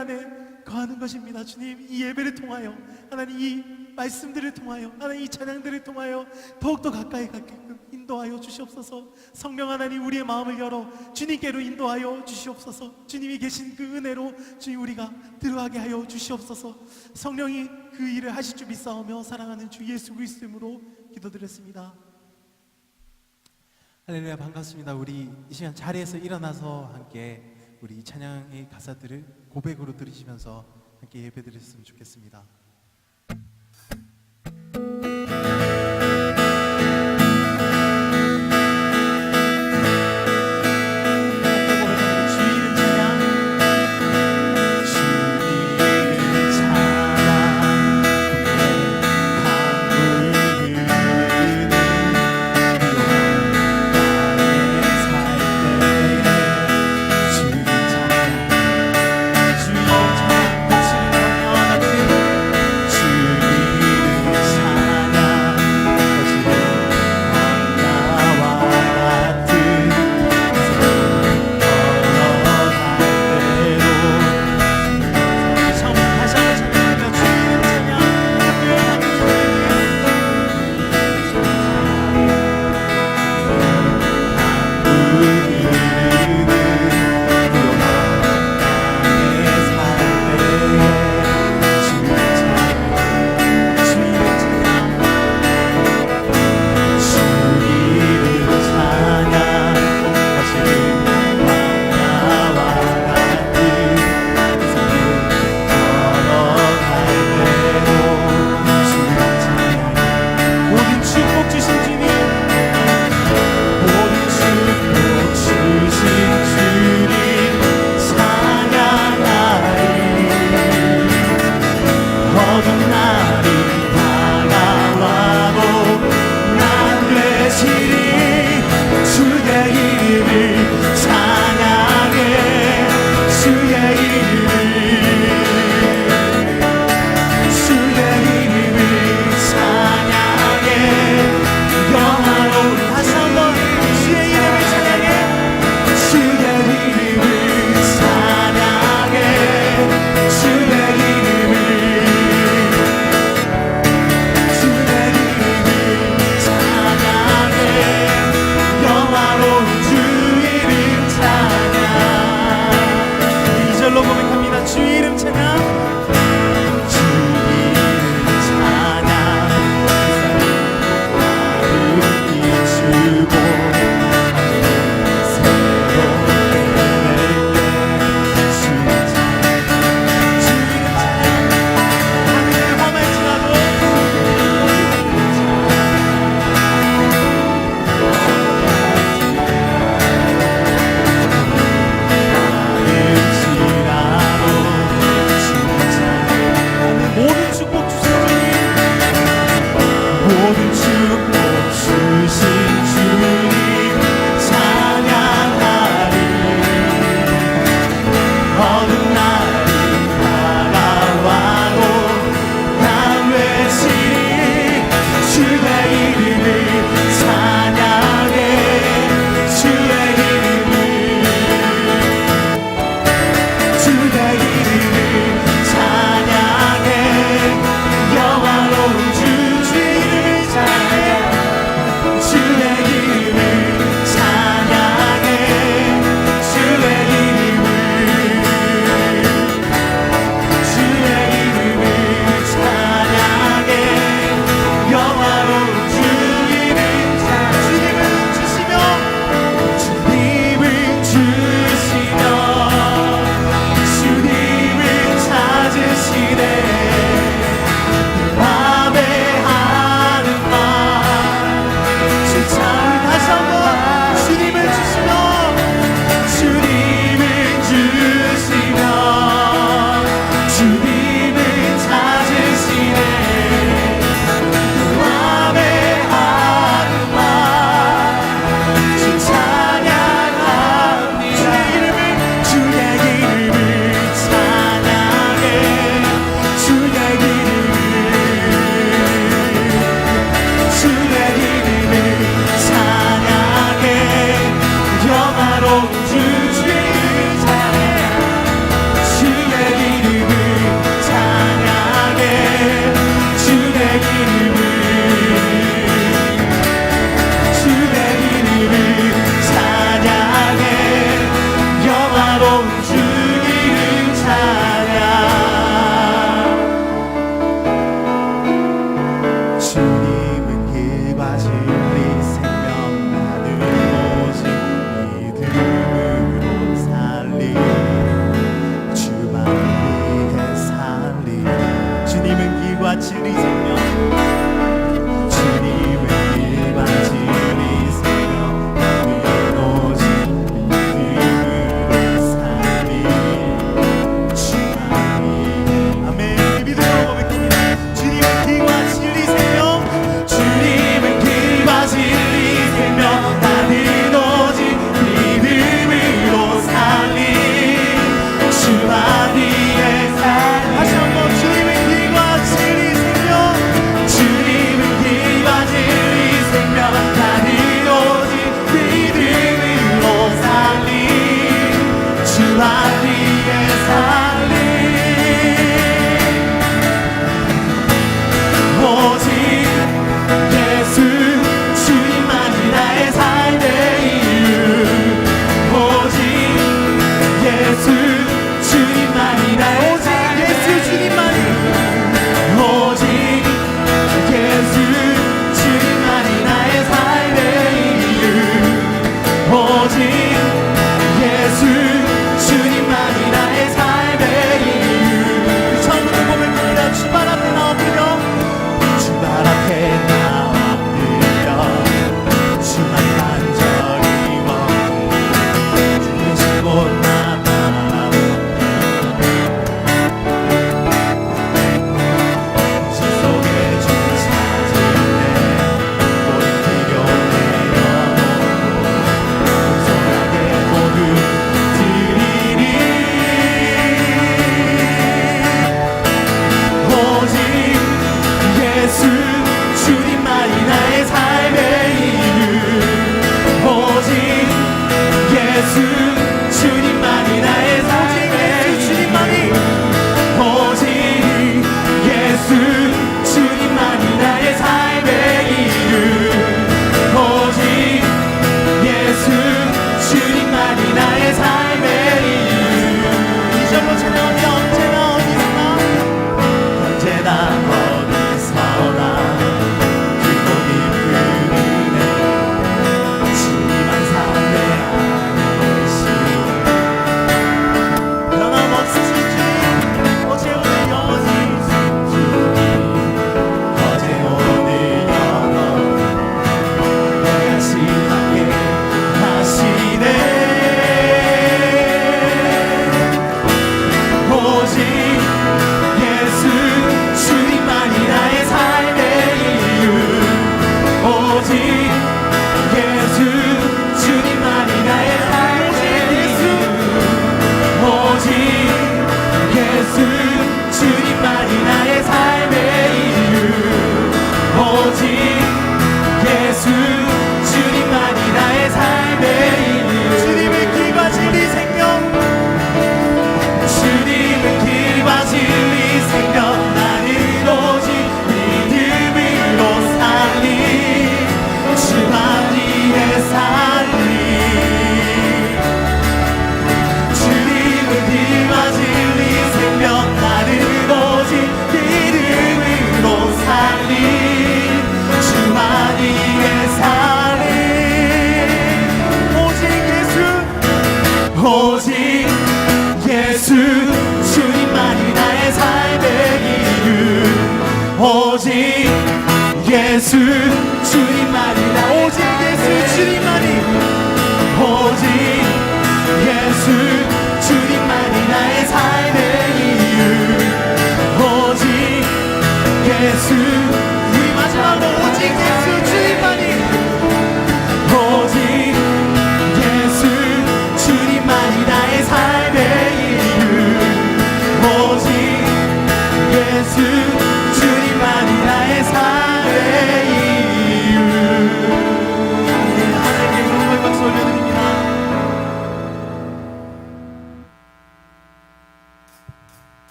안에 거하는 것입니다. 주님, 이 예배를 통하여 하나님 이 말씀들을 통하여 하나님 이 찬양들을 통하여 더욱더 가까이 가게끔 인도하여 주시옵소서. 성령 하나님, 우리의 마음을 열어 주님께로 인도하여 주시옵소서. 주님이 계신 그 은혜로 주님 우리가 들어가게 하여 주시옵소서. 성령이 그 일을 하실 줄 믿사오며 사랑하는 주 예수 그리스도 이름으로 기도드렸습니다. 할렐루야. 반갑습니다. 우리 이 시간 자리에서 일어나서 함께 우리 이 찬양의 가사들을 고백으로 들으시면서 함께 예배드렸으면 좋겠습니다. 주의 찬양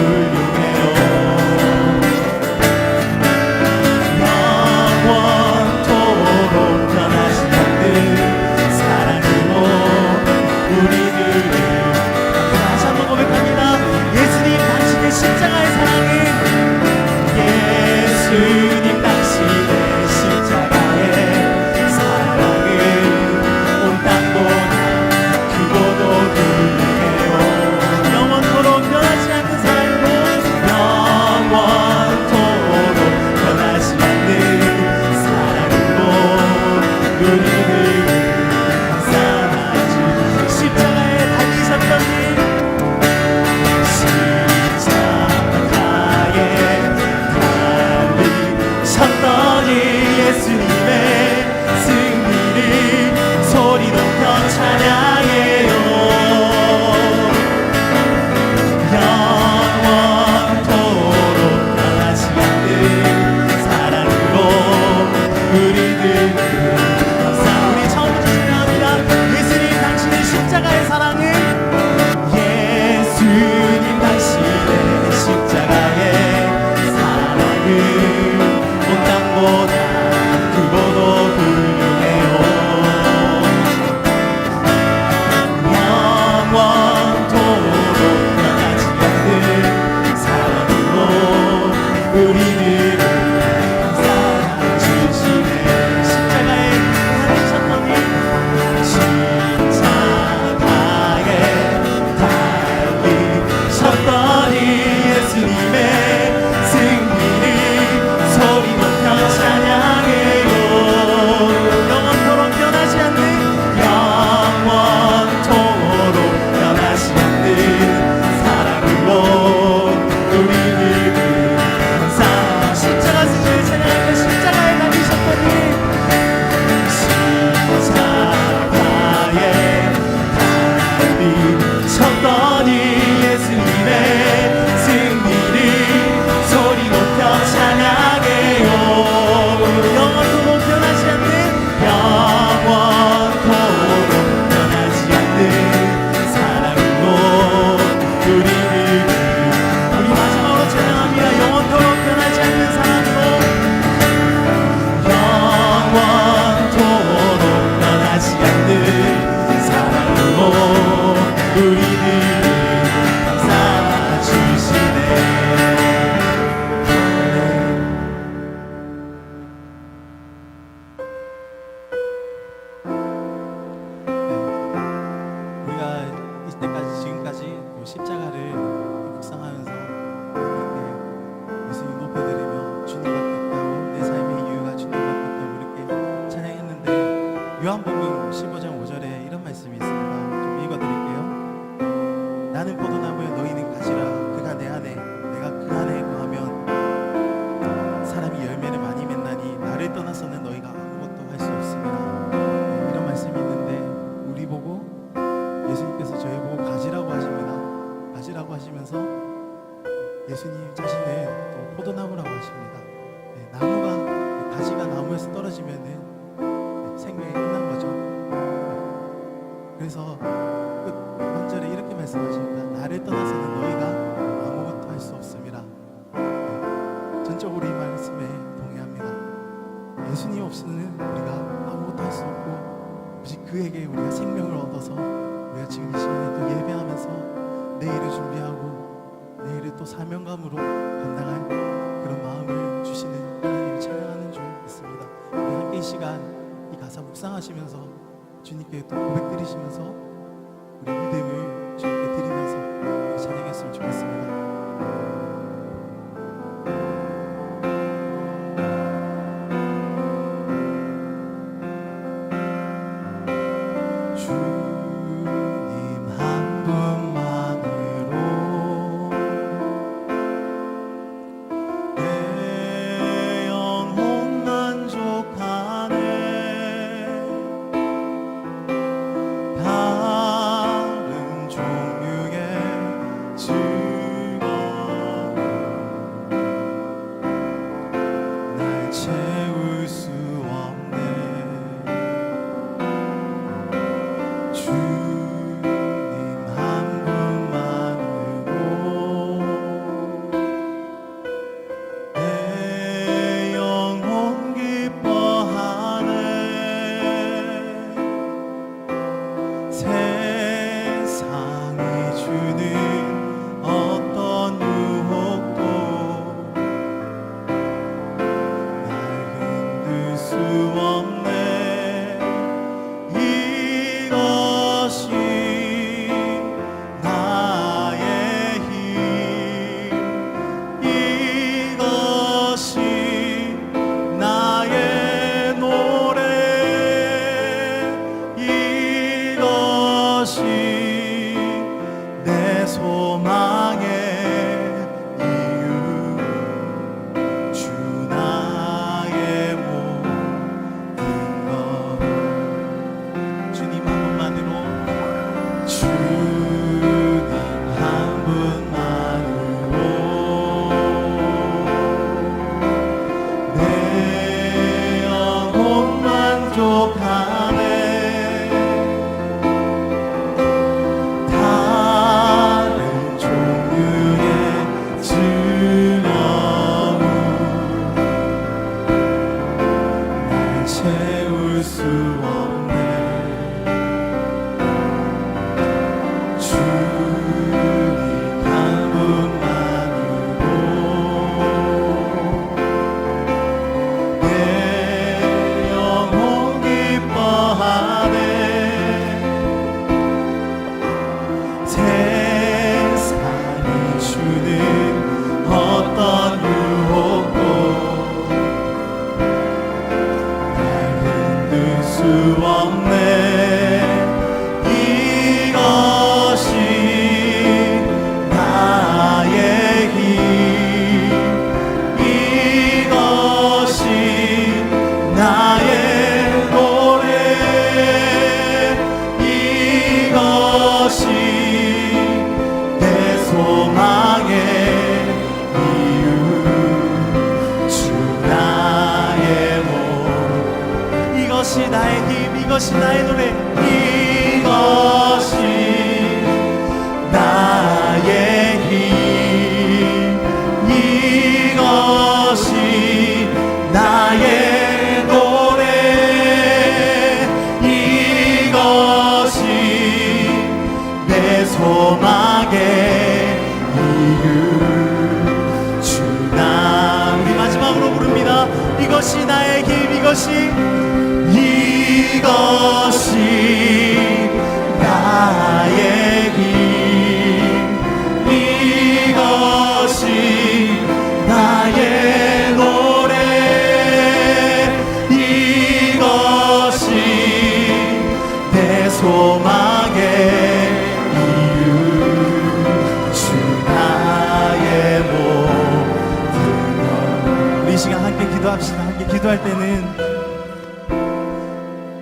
훌륭해요. 영원토록 변하지 않는 사랑으로 우리들을 다시 한번 고백합니다. 예수님 당신의 십자가의 사랑은 예수님 당신의 십자가의 사랑은 온 땅보다 크고도 훌륭해요. 영원토록 변하지 않는 사랑으로 영원토록 변하지 않는 사랑으로 우리를 감싸주 십자가에 달리셨던 일 십자가에 달리셨던 이 예수님의 승리를 소리 높여 찬양해요. 영원토록 변하지 않는 사랑으로 우리들 감사. 우리 처음부터 찬양합니다. 예수님 당신의 십자가의 사랑은 예수님 당신의 십자가의 사랑은 온 땅보다 크고도 훌륭해요. 영원토록 변하지 않는 사랑으로 우리들을 감싸주시네. 십자가에 달리셨던 일 십자가에 달리셨던 이 예수님의 승리를 소리 높여 찬양해요. 영원토록 변하지 않는 영원토록 변하지 않는 사랑으로 우리를 감사. 십자가 승리를 찬양합니다. 십자가에 달리셨던 일 십자가에 달리셨던 이 예수님의 승리를 소리 높여 찬양해요. 영원토록 변하지 않는 영원토록 변하지 않는 사랑으로 우리를 우리 마지막으로 찬양합니다. 영원토록 변하지 않는 사랑으로 영원토록 변하지 않는 사랑으로 우리를 감싸주시네. 우리가 이때까지 지금까지 십자가를 묵상하면서 이렇게 예수님 높여드리며 주님 같겠다고 내 삶의 이유가 주님 같겠다고 이렇게 찬양했는데 요한복음 15장 5절에 이런 말씀이 있습니다. 좀 읽어드릴게요. 나는 포도나무에 너희는 가지라. 그가 내 안에 내가 그 안에 거하면 사람이 열매를 많이 맺나니 나를 떠나서는 너희가 아무것도 할 수 없습니다. 이런 말씀이 있는데 우리 보고 예수님께서 저희 보고 가지라고 하십니다. 가지라고 하시면서 예수님 자신은 또 포도나무라고 하십니다. 나무가 가지가 나무에서 떨어지면은 생명이 끝난 거죠. 그래서 끝 먼절에 이렇게 말씀하십니다. 나를 떠나서는 너희가 아무것도 할 수 없습니다. 전적으로 이 말씀에 동의합니다. 예수님 없이는 우리가 아무것도 할 수 없고 오직 그에게 우리가 생명을 얻어서 우리가 지금 이 시간에 또 예배하면서 내일을 준비하고 내일을 또 사명감으로 감당할 그런 마음을 주시는 하나님을 찬양하는 줄 믿습니다. 우리 함께 이 시간 이 가사 묵상하시면서 주님께 또 고백 드리시면서 우리 믿음을 주님께 드리면서 찬양했으면 좋겠습니다. 다른 종류의 이것이 나의 노래. 이것이 나의 힘, 이것이 나의 노래, 이것이 내 소망의 이유 주나. 우리 마지막으로 부릅니다. 이것이 나의 힘, 이것이 나의 힘, 이것이 나의 노래, 이것이 내 소망의 이유 주 나의 모든 것. 우리 이 시간 함께 기도합시다. 함께 기도할 때는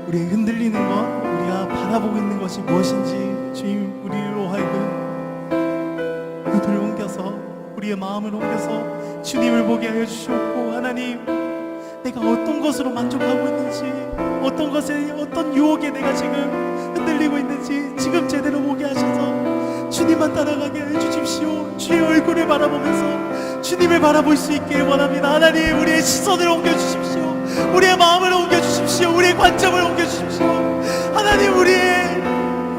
우리 흔들리는 것, 우리가 바라보고 있는 것이 무엇인지 주님 우리로 하여금 눈을 옮겨서, 우리의 마음을 옮겨서 주님을 보게 하여 주시옵고, 하나님, 내가 어떤 것으로 만족하고 있는지, 어떤 것에, 어떤 유혹에 내가 지금 흔들리고 있는지 지금 제대로 보게 하셔서 주님만 따라가게 해 주십시오. 주의 얼굴을 바라보면서 주님을 바라볼 수 있게 원합니다. 하나님, 우리의 시선을 옮겨 주십시오. 우리의 마음을 옮겨 주십시오. 우리의 관점을 옮겨 주십시오. 하나님, 우리의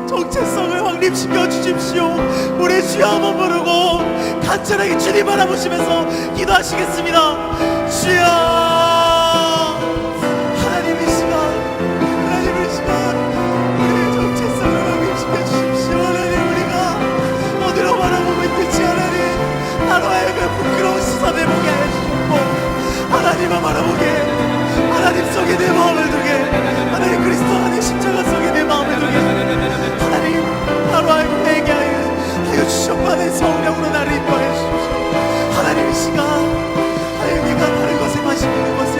정체성을 확립시켜 주십시오. 우리 주여 한번 부르고 간절하게 주님 바라보시면서 기도하시겠습니다. 주여, 하나님 이 시간, 하나님 이 시간 우리의 정체성을 확립시켜 주십시오. 하나님, 우리가 어디로 바라보고 있는지 하나님, 나로 하여금 부끄러운 시선을 보게 하여 주셨고, 하나님만 바라보게, 하나님 속에 내 마음을 두게, 하나님 그리스도 안에 십자가 속에 내 마음을 두게, 하나님 나로 하여금 회개 하여 주셨고, 하나님 성령으로 나를 인도하여 주십시오. 하나님 이 시간 하나님, 네가 다른 것에 관심 있는 것을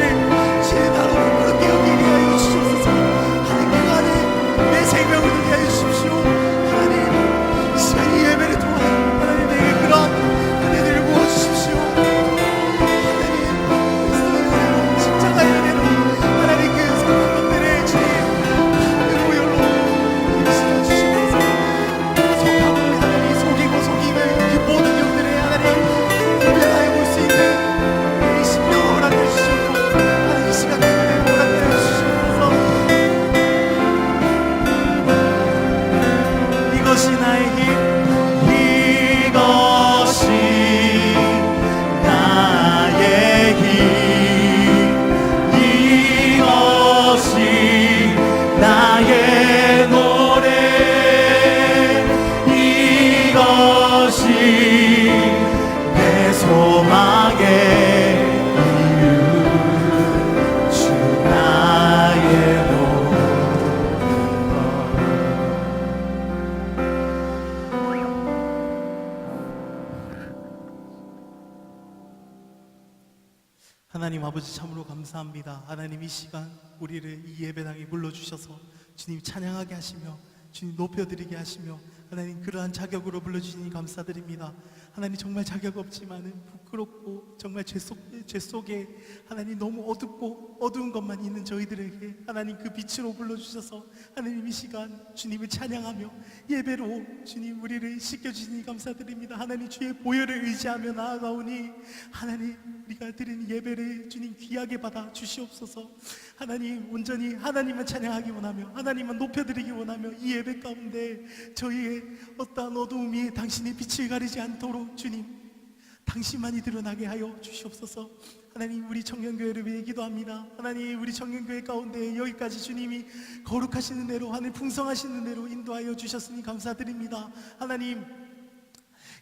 주의 나로 부끄럽게 여기게 하여 주시옵소서. 하나님, 그 안에 내 생명을 두게 하여 주십시오. 하나님, 이 시간 이 예배를 통하여 하나님 내게 그런 은혜를 부어주십시오. 하나님, 그리스도의 은혜로, 십자가의 은혜로, 하나님 그 선한 것들을 주님 하늘로 열로 임시해 주시면서 속하고 하나님 속이고 속임을 그 모든 영들의 하나님 분별하여 볼 수 있는 이 심령을 허락해 주시고, 하나님 이 시간 그 은혜를 허락해 주시옵소서. 이것이 나의 힘, 이것이 나의 힘, 이것이 나의 노래, 이것이 내 소망의 이유 주 나의 모든 것. 하나님 아버지, 참으로 감사합니다. 하나님, 이 시간 우리를 이 예배당에 불러주셔서 주님 찬양하게 하시며 주님 높여드리게 하시며 하나님 그러한 자격으로 불러주시니 감사드립니다. 하나님, 정말 자격 없지만은 부끄럽고 정말 죄 속에 하나님 너무 어둡고 어두운 것만 있는 저희들에게 하나님 그 빛으로 불러주셔서 하나님 이 시간 주님을 찬양하며 예배로 주님 우리를 씻겨주시니 감사드립니다. 하나님, 주의 보혈을 의지하며 나아가오니 하나님, 우리가 드리는 예배를 주님 귀하게 받아 주시옵소서. 하나님, 온전히 하나님만 찬양하기 원하며 하나님만 높여드리기 원하며 이 예배 가운데 저희의 어떠한 어두움이 당신의 빛을 가리지 않도록 주님 당신만이 드러나게 하여 주시옵소서. 하나님, 우리 청년교회를 위해 기도합니다. 하나님, 우리 청년교회 가운데 여기까지 주님이 거룩하시는 대로 하늘 풍성하시는 대로 인도하여 주셨으니 감사드립니다. 하나님,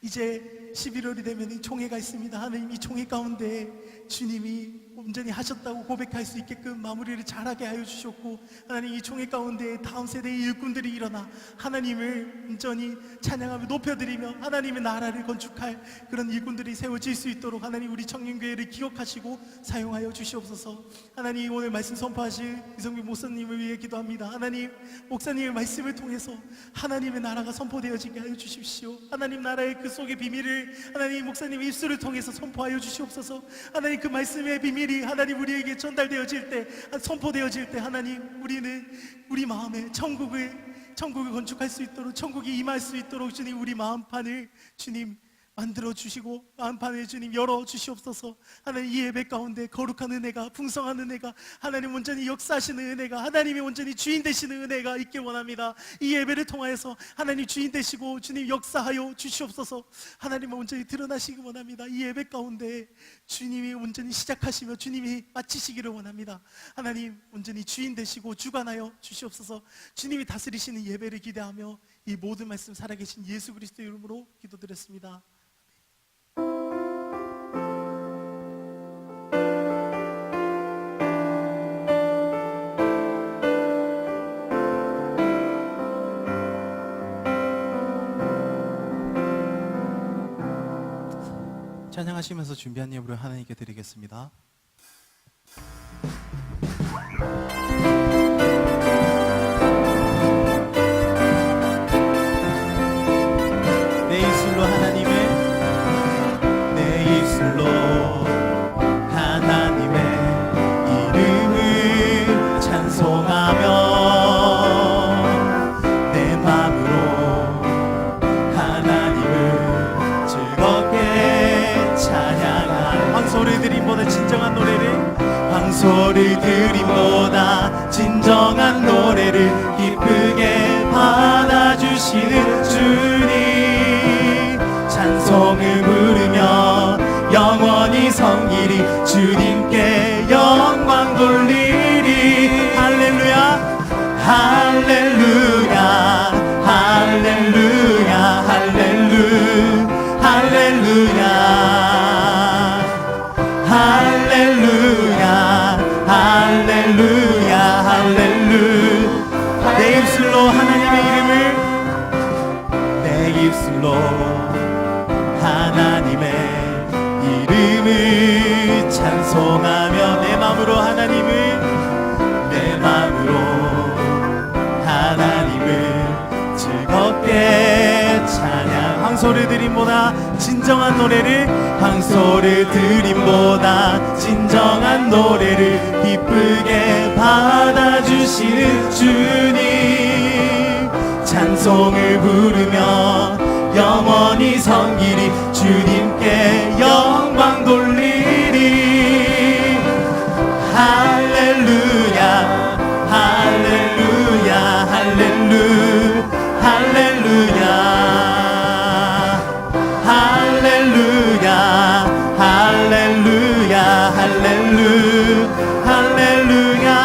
이제 11월이 되면 이 총회가 있습니다. 하나님, 이 총회 가운데 주님이 온전히 하셨다고 고백할 수 있게끔 마무리를 잘하게 하여 주셨고, 하나님 이 총회 가운데 다음 세대의 일꾼들이 일어나 하나님을 온전히 찬양하며 높여드리며 하나님의 나라를 건축할 그런 일꾼들이 세워질 수 있도록 하나님 우리 청년교회를 기억하시고 사용하여 주시옵소서. 하나님, 오늘 말씀 선포하실 이성규 목사님을 위해 기도합니다. 하나님, 목사님의 말씀을 통해서 하나님의 나라가 선포되어지게 하여 주십시오. 하나님 나라의 그 속의 비밀을 하나님 목사님의 입술을 통해서 선포하여 주시옵소서. 하나님, 그 말씀의 비밀이 일이 하나님 우리에게 전달되어질 때, 선포되어질 때 하나님 우리는 우리 마음에 천국을 건축할 수 있도록, 천국이 임할 수 있도록 주님 우리 마음판을 주님 만들어 주시고 마음판을 주님 열어 주시옵소서. 하나님 이 예배 가운데 거룩한 은혜가, 풍성한 은혜가, 하나님 온전히 역사하시는 은혜가, 하나님이 온전히 주인 되시는 은혜가 있길 원합니다. 이 예배를 통하여서 하나님 주인 되시고 주님 역사하여 주시옵소서. 하나님은 온전히 드러나시기 원합니다. 이 예배 가운데 주님이 온전히 시작하시며 주님이 마치시기를 원합니다. 하나님 온전히 주인 되시고 주관하여 주시옵소서. 주님이 다스리시는 예배를 기대하며 이 모든 말씀 살아계신 예수 그리스도 이름으로 기도드렸습니다. 찬양하시면서 준비한 예물을 하나님께 드리겠습니다. 내 입술로 하나님의 이름을 찬송하며 내 마음으로 하나님을 즐겁게 찬양하며 황소를 드림보다 진정한 노래를 기쁘게 받아주시는 주님, 찬송을 부르며 영원히 섬기리, 주님께 영광 돌리리. 할렐루야 할렐루야 할렐루야 할렐루야 할렐루야 할렐루야 할렐루야 할렐루야. 내 입술로 하나님의 이름을, 내 입술로 하나님의 이름을 찬송하며 내 마음으로 하나님을 즐겁게 찬양. 황소를 드림보다 진정한 노래를 기쁘게 받아주시는 주님, 찬송을 부르며 영원히 섬기리, 주님께 영광 돌리리. 할렐루야 할렐루야 할렐루야 할렐루야 할렐루야 할렐루야 할렐루야 할렐루야.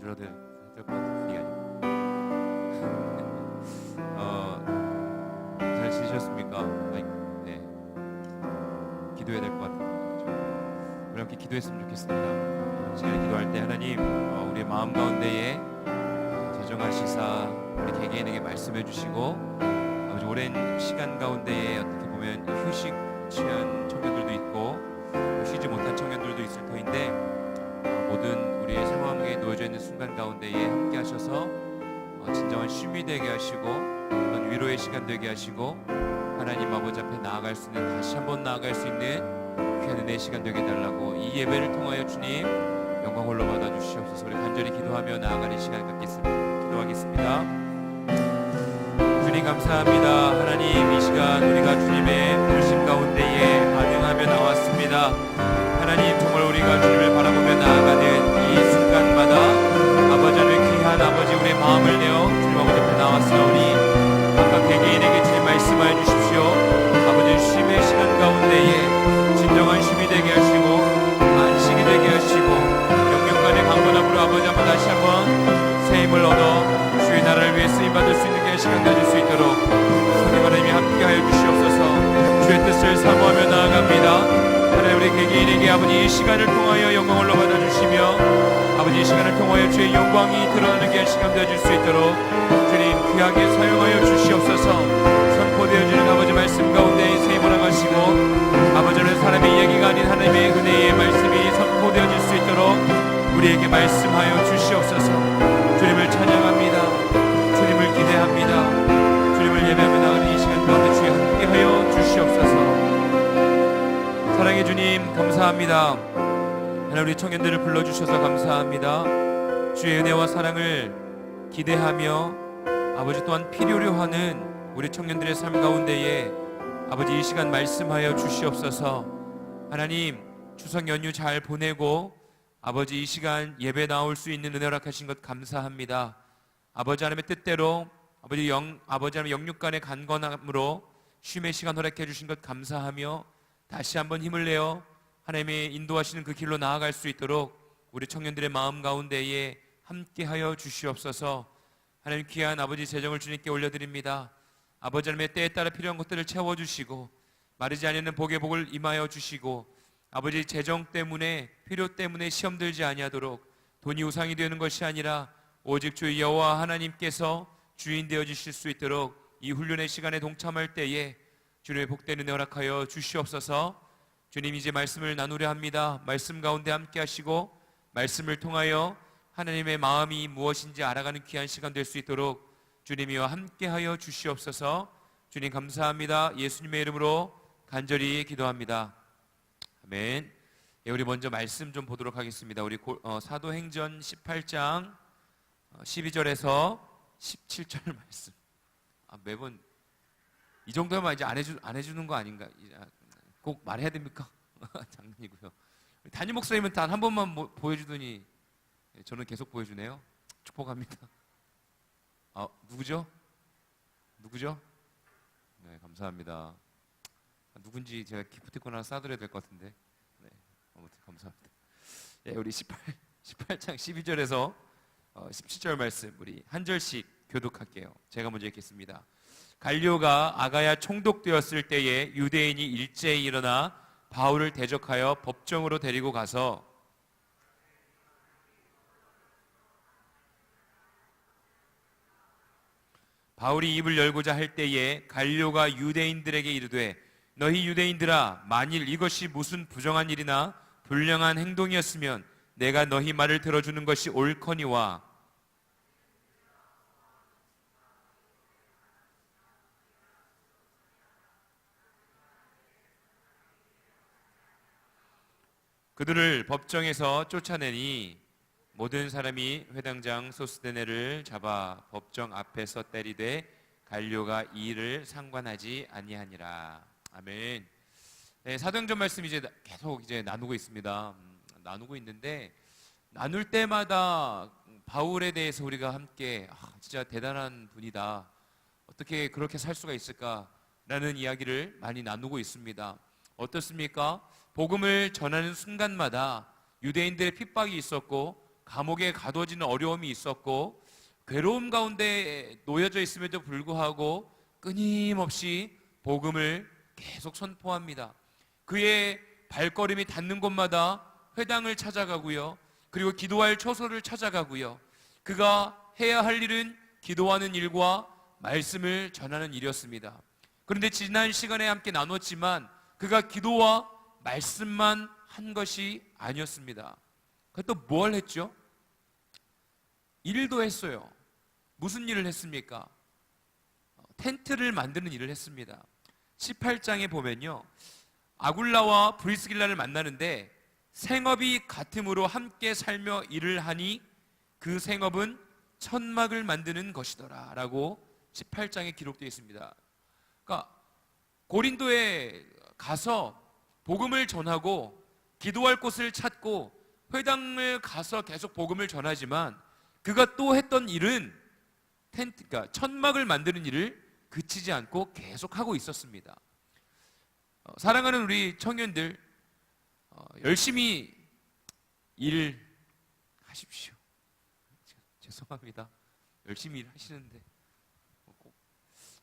들어도 될것 같은 분위기 아니에요. 잘 지내셨습니까? 네, 기도해야 될 것 같은 분위기죠. 우리 함께 기도했으면 좋겠습니다. 이 시간에 기도할 때 하나님, 우리의 마음 가운데에 자정하시사 우리 개개인에게 말씀해 주시고, 아버지 오랜 시간 가운데에 어떻게 보면 휴식 취한 청년들도 있고 쉬지 못한 청년들도 있을 터인데, 모든 우리의 상황에 놓여져 있는 순간 가운데에 함께 하셔서 진정한 쉼이 되게 하시고 어떤 위로의 시간 되게 하시고, 하나님 아버지 앞에 나아갈 수 있는, 다시 한번 나아갈 수 있는 귀한 은혜의 시간 되게 해달라고, 이 예배를 통하여 주님 영광 홀로 받아주시옵소서. 우리 간절히 기도하며 나아가는 시간 갖겠습니다. 기도하겠습니다. 주님 감사합니다. 하나님, 이 시간 우리가 주님의 부르심 가운데에 반응하며 나왔습니다. 하나님, 정말 우리가 주님을 바라보며 나아가는 이 순간마다 아버지 하나님, 귀한 아버지 우리의 마음을 내어 주님 아버지 앞에 나왔사오니 각각 개개인에게 주님 말씀하여 주십시오. 아버지 쉼의 시간 가운데에 진정한 쉼이 되게 하시고 안식이 되게 하시고 영육간의 강건함으로 아버지 한번 다시 한번 새 힘을 얻어 주의 나라를 위해 쓰임받을 수 있는 귀한 시간 가질 수 있도록 성령 하나님이 함께하여 주시옵소서. 주의 뜻을 사모하며 나아갑니다. 하나님, 우리 개개인에게 아버지 이 시간을 통하여 영광을 받아주시며 아버지 이 시간을 통하여 주의 영광이 드러나는 귀한 시간 되어질 수 있도록 주님 귀하게 사용하여 주시옵소서. 선포되어지는 아버지 말씀 가운데 새 힘을 하시고 아버지는 사람의 이야기가 아닌 하나님의 은혜의 말씀이 선포되어질 수 있도록 우리에게 말씀하여 주시옵소서. 주님을 찬양합니다. 주님을 기대합니다. 주님을 예배하며 나가는 이 시간 가운데 주여 함께하여 주시옵소서. 사랑의 주님 감사합니다. 하나님, 우리 청년들을 불러주셔서 감사합니다. 주의 은혜와 사랑을 기대하며 아버지 또한 필요로 하는 우리 청년들의 삶 가운데에 아버지 이 시간 말씀하여 주시옵소서. 하나님, 추석 연휴 잘 보내고 아버지 이 시간 예배 나올 수 있는 은혜 허락하신 것 감사합니다. 아버지 하나님의 뜻대로 아버지 하나님 영육간의 간건함으로 쉼의 시간 허락해 주신 것 감사하며 다시 한번 힘을 내어 하나님의 인도하시는 그 길로 나아갈 수 있도록 우리 청년들의 마음 가운데에 함께하여 주시옵소서. 하나님, 귀한 아버지 재정을 주님께 올려드립니다. 아버지 하나님의 때에 따라 필요한 것들을 채워주시고 마르지 않는 복의 복을 임하여 주시고 아버지 재정 때문에 필요 때문에 시험 들지 아니하도록 돈이 우상이 되는 것이 아니라 오직 주 여호와 하나님께서 주인 되어 주실 수 있도록 이 훈련의 시간에 동참할 때에 주님의 복된 은혜 허락하여 주시옵소서. 주님, 이제 말씀을 나누려 합니다. 말씀 가운데 함께 하시고 말씀을 통하여 하나님의 마음이 무엇인지 알아가는 귀한 시간 될 수 있도록 주님이와 함께하여 주시옵소서. 주님 감사합니다. 예수님의 이름으로 간절히 기도합니다. 아멘. 우리 먼저 말씀 좀 보도록 하겠습니다. 우리 사도행전 18장 12절에서 17절 말씀. 매번 이 정도면 이제 안 해주는 거 아닌가? 꼭 말해야 됩니까? 장난이고요. 담임 목사님은 단 한 번만 보여주더니 저는 계속 보여주네요. 축복합니다. 누구죠? 네, 감사합니다. 누군지 제가 기프티콘 하나 싸드려야 될 것 같은데. 네, 아무튼 감사합니다. 네, 우리 18장 12절에서 17절 말씀 우리 한 절씩 교독할게요. 제가 먼저 읽겠습니다. 갈리오가 아가야 총독되었을 때에 유대인이 일제히 일어나 바울을 대적하여 법정으로 데리고 가서 바울이 입을 열고자 할 때에 갈리오가 유대인들에게 이르되 너희 유대인들아, 만일 이것이 무슨 부정한 일이나 불량한 행동이었으면 내가 너희 말을 들어주는 것이 옳거니와 그들을 법정에서 쫓아내니 모든 사람이 회당장 소스데네를 잡아 법정 앞에서 때리되 갈리오가 이 일을 상관하지 아니하니라. 아멘. 네, 사도행전 말씀 이제 계속 나누고 있습니다. 나누고 있는데 나눌 때마다 바울에 대해서 우리가 함께 진짜 대단한 분이다. 어떻게 그렇게 살 수가 있을까라는 이야기를 많이 나누고 있습니다. 어떻습니까? 복음을 전하는 순간마다 유대인들의 핍박이 있었고 감옥에 가둬지는 어려움이 있었고 괴로움 가운데 놓여져 있음에도 불구하고 끊임없이 복음을 계속 선포합니다. 그의 발걸음이 닿는 곳마다 회당을 찾아가고요. 그리고 기도할 처소를 찾아가고요. 그가 해야 할 일은 기도하는 일과 말씀을 전하는 일이었습니다. 그런데 지난 시간에 함께 나눴지만 그가 기도와 말씀만 한 것이 아니었습니다. 그가 또 뭘 했죠? 일도 했어요. 무슨 일을 했습니까? 텐트를 만드는 일을 했습니다. 18장에 보면요, 아굴라와 브리스길라를 만나는데 생업이 같음으로 함께 살며 일을 하니 그 생업은 천막을 만드는 것이더라 라고 18장에 기록되어 있습니다. 그러니까 고린도에 가서 복음을 전하고 기도할 곳을 찾고 회당을 가서 계속 복음을 전하지만 그가 또 했던 일은 텐트, 그러니까 천막을 만드는 일을 그치지 않고 계속하고 있었습니다. 사랑하는 우리 청년들, 열심히 일하십시오. 죄송합니다. 열심히 일하시는데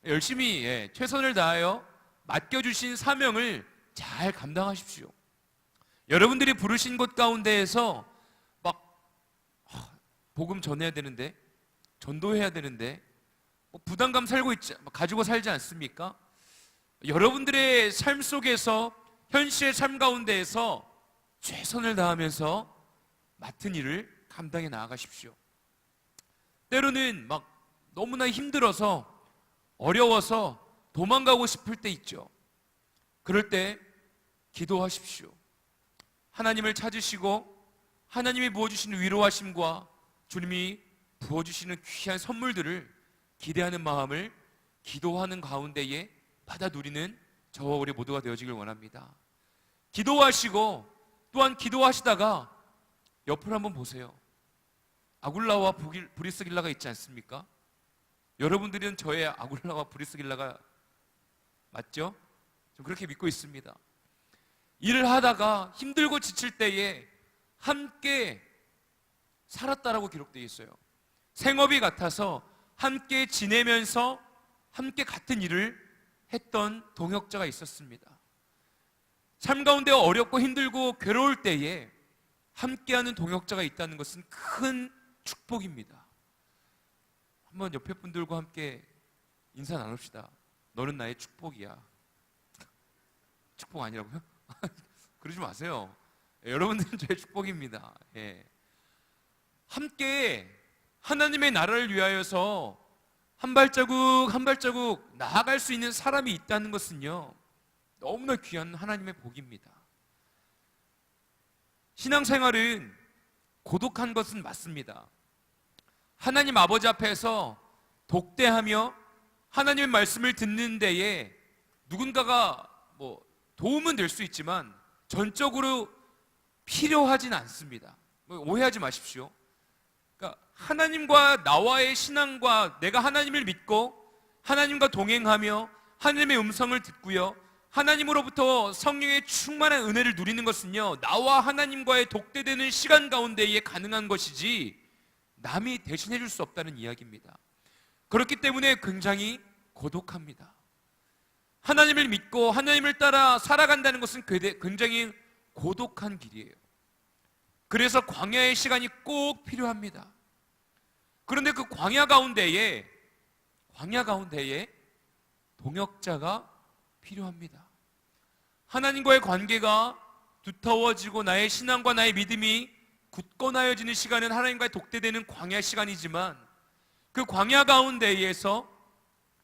열심히 최선을 다하여 맡겨주신 사명을 잘 감당하십시오. 여러분들이 부르신 곳 가운데에서 막 복음 전해야 되는데, 전도해야 되는데 부담감 가지고 살지 않습니까? 여러분들의 삶 속에서, 현실의 삶 가운데에서 최선을 다하면서 맡은 일을 감당해 나아가십시오. 때로는 막 너무나 힘들어서, 어려워서 도망가고 싶을 때 있죠. 그럴 때 기도하십시오. 하나님을 찾으시고 하나님이 부어주시는 위로하심과 주님이 부어주시는 귀한 선물들을 기대하는 마음을 기도하는 가운데에 받아 누리는 저와 우리 모두가 되어지길 원합니다. 기도하시고 또한 기도하시다가 옆을 한번 보세요. 아굴라와 브리스길라가 있지 않습니까? 여러분들은 저의 아굴라와 브리스길라가 맞죠? 좀 그렇게 믿고 있습니다. 일을 하다가 힘들고 지칠 때에 함께 살았다라고 기록되어 있어요. 생업이 같아서 함께 지내면서 함께 같은 일을 했던 동역자가 있었습니다. 삶 가운데 어렵고 힘들고 괴로울 때에 함께하는 동역자가 있다는 것은 큰 축복입니다. 한번 옆에 분들과 함께 인사 나눕시다. 너는 나의 축복이야. 축복 아니라고요? 그러지 마세요. 여러분들은 저의 축복입니다. 함께 하나님의 나라를 위하여서 한 발자국 한 발자국 나아갈 수 있는 사람이 있다는 것은요, 너무나 귀한 하나님의 복입니다. 신앙생활은 고독한 것은 맞습니다. 하나님 아버지 앞에서 독대하며 하나님의 말씀을 듣는 데에 누군가가 도움은 될 수 있지만 전적으로 필요하진 않습니다. 오해하지 마십시오. 그러니까 하나님과 나와의 신앙과 내가 하나님을 믿고 하나님과 동행하며 하나님의 음성을 듣고요, 하나님으로부터 성령의 충만한 은혜를 누리는 것은요, 나와 하나님과의 독대되는 시간 가운데에 가능한 것이지 남이 대신해 줄 수 없다는 이야기입니다. 그렇기 때문에 굉장히 고독합니다. 하나님을 믿고 하나님을 따라 살아간다는 것은 굉장히 고독한 길이에요. 그래서 광야의 시간이 꼭 필요합니다. 그런데 그 광야 가운데에 동역자가 필요합니다. 하나님과의 관계가 두터워지고 나의 신앙과 나의 믿음이 굳건하여지는 시간은 하나님과의 독대되는 광야 시간이지만, 그 광야 가운데에서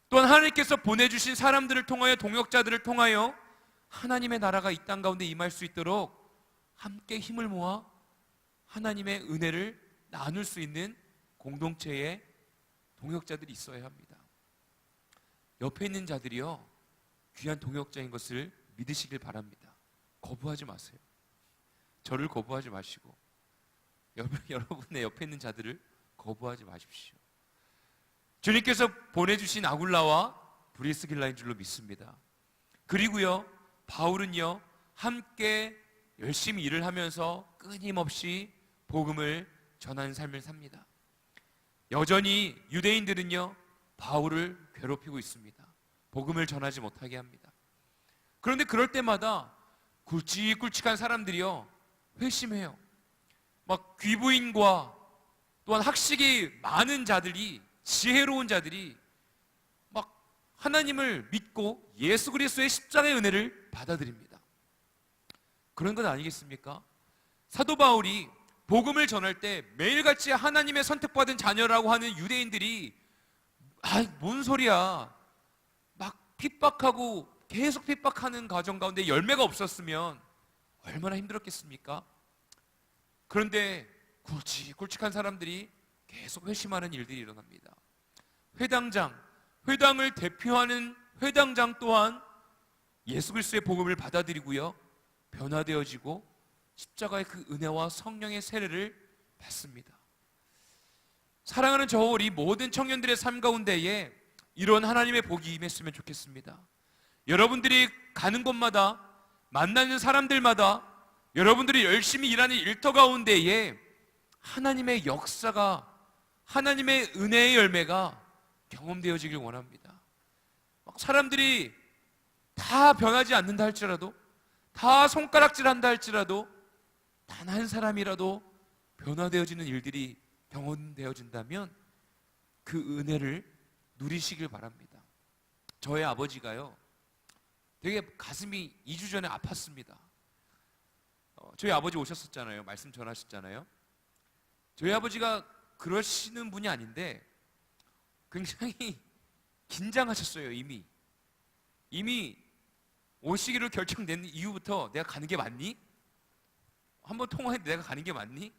또한 하나님께서 보내주신 사람들을 통하여, 동역자들을 통하여 하나님의 나라가 이 땅 가운데 임할 수 있도록 함께 힘을 모아 하나님의 은혜를 나눌 수 있는 공동체의 동역자들이 있어야 합니다. 옆에 있는 자들이요, 귀한 동역자인 것을 믿으시길 바랍니다. 거부하지 마세요. 저를 거부하지 마시고 여러분의 옆에 있는 자들을 거부하지 마십시오. 주님께서 보내주신 아굴라와 브리스길라인 줄로 믿습니다. 그리고요, 바울은요, 함께 열심히 일을 하면서 끊임없이 복음을 전하는 삶을 삽니다. 여전히 유대인들은요, 바울을 괴롭히고 있습니다. 복음을 전하지 못하게 합니다. 그런데 그럴 때마다 굵직굵직한 사람들이요, 회심해요. 막 귀부인과 또한 학식이 많은 자들이, 지혜로운 자들이 막 하나님을 믿고 예수 그리스도의 십자가의 은혜를 받아들입니다. 그런 건 아니겠습니까? 사도 바울이 복음을 전할 때 매일같이 하나님의 선택받은 자녀라고 하는 유대인들이 뭔 소리야, 막 핍박하고 계속 핍박하는 가정 가운데 열매가 없었으면 얼마나 힘들었겠습니까? 그런데 굵직굵직한 사람들이 계속 회심하는 일들이 일어납니다. 회당을 대표하는 회당장 또한 예수 그리스도의 복음을 받아들이고요, 변화되어지고 십자가의 그 은혜와 성령의 세례를 받습니다. 사랑하는 저 우리 모든 청년들의 삶 가운데에 이런 하나님의 복이 임했으면 좋겠습니다. 여러분들이 가는 곳마다, 만나는 사람들마다, 여러분들이 열심히 일하는 일터 가운데에 하나님의 역사가, 하나님의 은혜의 열매가 경험되어지길 원합니다. 막 사람들이 다 변하지 않는다 할지라도, 다 손가락질한다 할지라도 단 한 사람이라도 변화되어지는 일들이 경험되어진다면 그 은혜를 누리시길 바랍니다. 저의 아버지가요, 되게 가슴이 2주 전에 아팠습니다. 저희 아버지 오셨었잖아요. 말씀 전하셨잖아요. 저희 아버지가 그러시는 분이 아닌데 굉장히 긴장하셨어요. 이미 오시기로 결정된 이후부터 내가 가는 게 맞니? 한번 통화했는데 내가 가는 게 맞니?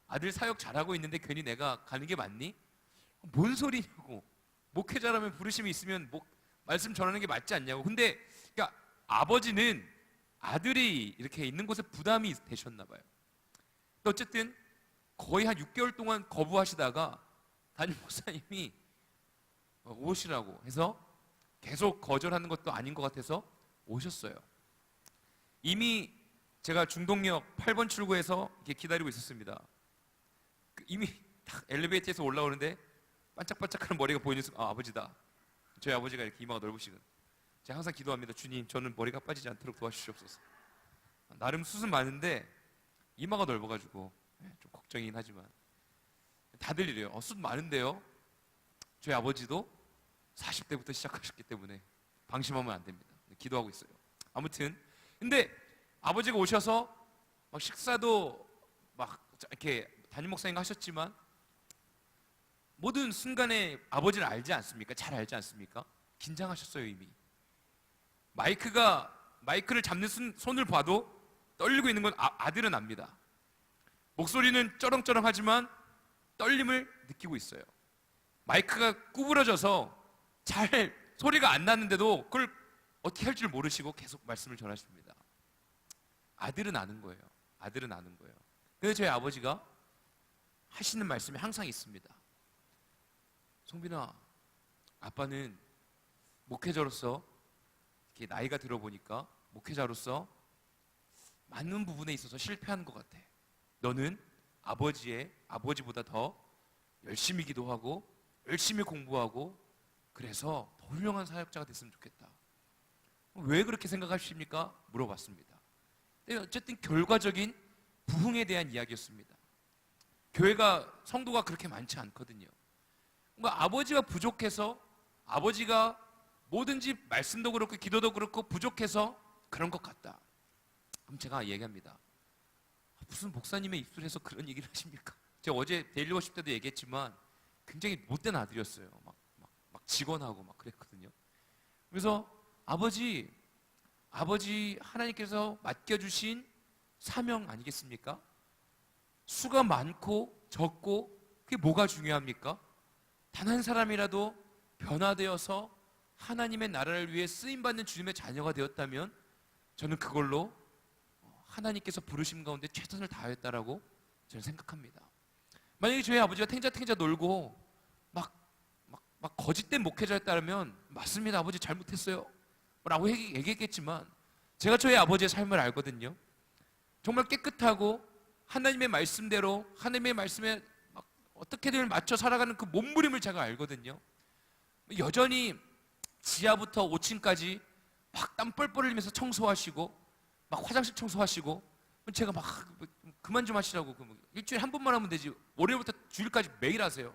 아들 사역 잘하고 있는데 괜히 내가 가는 게 맞니? 뭔 소리냐고. 목회자라면 부르심이 있으면 말씀 전하는 게 맞지 않냐고. 근데 그러니까 아버지는 아들이 이렇게 있는 곳에 부담이 되셨나 봐요. 어쨌든 거의 한 6개월 동안 거부하시다가 담임 목사님이 오시라고 해서 계속 거절하는 것도 아닌 것 같아서 오셨어요. 이미 제가 중동역 8번 출구에서 이렇게 기다리고 있었습니다. 이미 딱 엘리베이터에서 올라오는데 반짝반짝하는 머리가 보이는 순간, 아버지다. 저희 아버지가 이렇게 이마가 넓으시거든. 제가 항상 기도합니다. 주님, 저는 머리가 빠지지 않도록 도와주시옵소서. 나름 숱은 많은데 이마가 넓어가지고 좀 걱정이긴 하지만 다들 이래요. 숱 많은데요. 저희 아버지도 40대부터 시작하셨기 때문에 방심하면 안 됩니다. 기도하고 있어요. 아무튼 근데 아버지가 오셔서 막 식사도 막 이렇게 담임 목사님과 하셨지만 모든 순간에 아버지를 알지 않습니까? 잘 알지 않습니까? 긴장하셨어요. 이미 마이크를 잡는 손을 봐도 떨리고 있는 건 아들은 압니다. 목소리는 쩌렁쩌렁하지만 떨림을 느끼고 있어요. 마이크가 구부러져서 잘 소리가 안 나는데도 그걸 어떻게 할 줄 모르시고 계속 말씀을 전하십니다. 아들은 아는 거예요. 그래서 저희 아버지가 하시는 말씀이 항상 있습니다. 송빈아, 아빠는 목회자로서 이렇게 나이가 들어보니까 목회자로서 많은 부분에 있어서 실패하는 것 같아. 너는 아버지보다 더 열심히 기도하고 열심히 공부하고 그래서 더 훌륭한 사역자가 됐으면 좋겠다. 왜 그렇게 생각하십니까? 물어봤습니다. 어쨌든 결과적인 부흥에 대한 이야기였습니다. 교회가 성도가 그렇게 많지 않거든요. 뭔가 아버지가 부족해서, 아버지가 뭐든지 말씀도 그렇고 기도도 그렇고 부족해서 그런 것 같다. 그럼 제가 얘기합니다. 무슨 목사님의 입술에서 그런 얘기를 하십니까? 제가 어제 데일리워십 때도 얘기했지만 굉장히 못된 아들이었어요. 막 직언하고 막 그랬거든요. 그래서 아버지 하나님께서 맡겨주신 사명 아니겠습니까? 수가 많고 적고 그게 뭐가 중요합니까? 단 한 사람이라도 변화되어서 하나님의 나라를 위해 쓰임받는 주님의 자녀가 되었다면 저는 그걸로 하나님께서 부르심 가운데 최선을 다했다라고 저는 생각합니다. 만약에 저희 아버지가 탱자탱자 놀고 막 거짓된 목회자였다면 맞습니다. 아버지 잘못했어요 라고 얘기했겠지만 제가 저희 아버지의 삶을 알거든요. 정말 깨끗하고 하나님의 말씀대로 하나님의 말씀에 막 어떻게든 맞춰 살아가는 그 몸부림을 제가 알거든요. 여전히 지하부터 5층까지 막 땀 뻘뻘 흘리면서 청소하시고 막 화장실 청소하시고, 제가 막 그만 좀 하시라고, 일주일에 한 번만 하면 되지 월요일부터 주일까지 매일 하세요.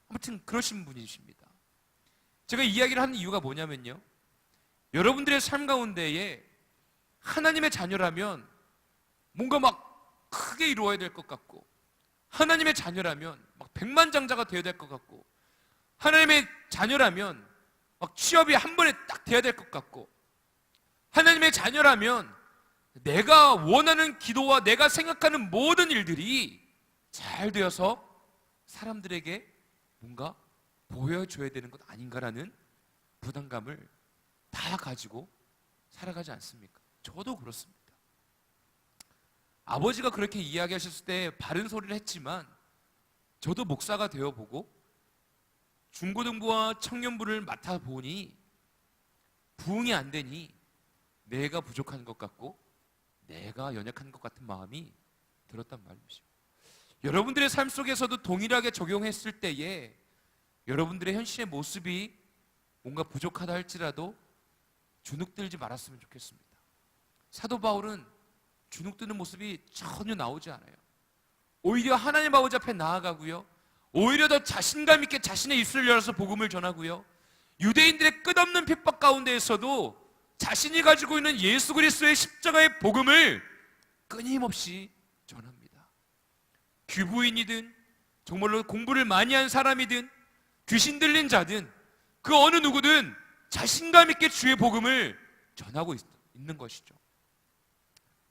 아무튼 그러신 분이십니다. 제가 이야기를 하는 이유가 뭐냐면요, 여러분들의 삶 가운데에 하나님의 자녀라면 뭔가 막 크게 이루어야 될 것 같고, 하나님의 자녀라면 막 백만장자가 되어야 될 것 같고, 하나님의 자녀라면 막 취업이 한 번에 딱 돼야 될 것 같고, 하나님의 자녀라면 내가 원하는 기도와 내가 생각하는 모든 일들이 잘 되어서 사람들에게 뭔가 보여줘야 되는 것 아닌가라는 부담감을 다 가지고 살아가지 않습니까? 저도 그렇습니다. 아버지가 그렇게 이야기하셨을 때 바른 소리를 했지만, 저도 목사가 되어보고 중고등부와 청년부를 맡아보니 부응이 안 되니 내가 부족한 것 같고 내가 연약한 것 같은 마음이 들었단 말이죠. 여러분들의 삶 속에서도 동일하게 적용했을 때에 여러분들의 현실의 모습이 뭔가 부족하다 할지라도 주눅들지 말았으면 좋겠습니다. 사도 바울은 주눅드는 모습이 전혀 나오지 않아요. 오히려 하나님 아버지 앞에 나아가고요, 오히려 더 자신감 있게 자신의 입술을 열어서 복음을 전하고요, 유대인들의 끝없는 핍박 가운데에서도 자신이 가지고 있는 예수 그리스도의 십자가의 복음을 끊임없이 전합니다. 귀부인이든 정말로 공부를 많이 한 사람이든 귀신 들린 자든 그 어느 누구든 자신감 있게 주의 복음을 전하고 있는 것이죠.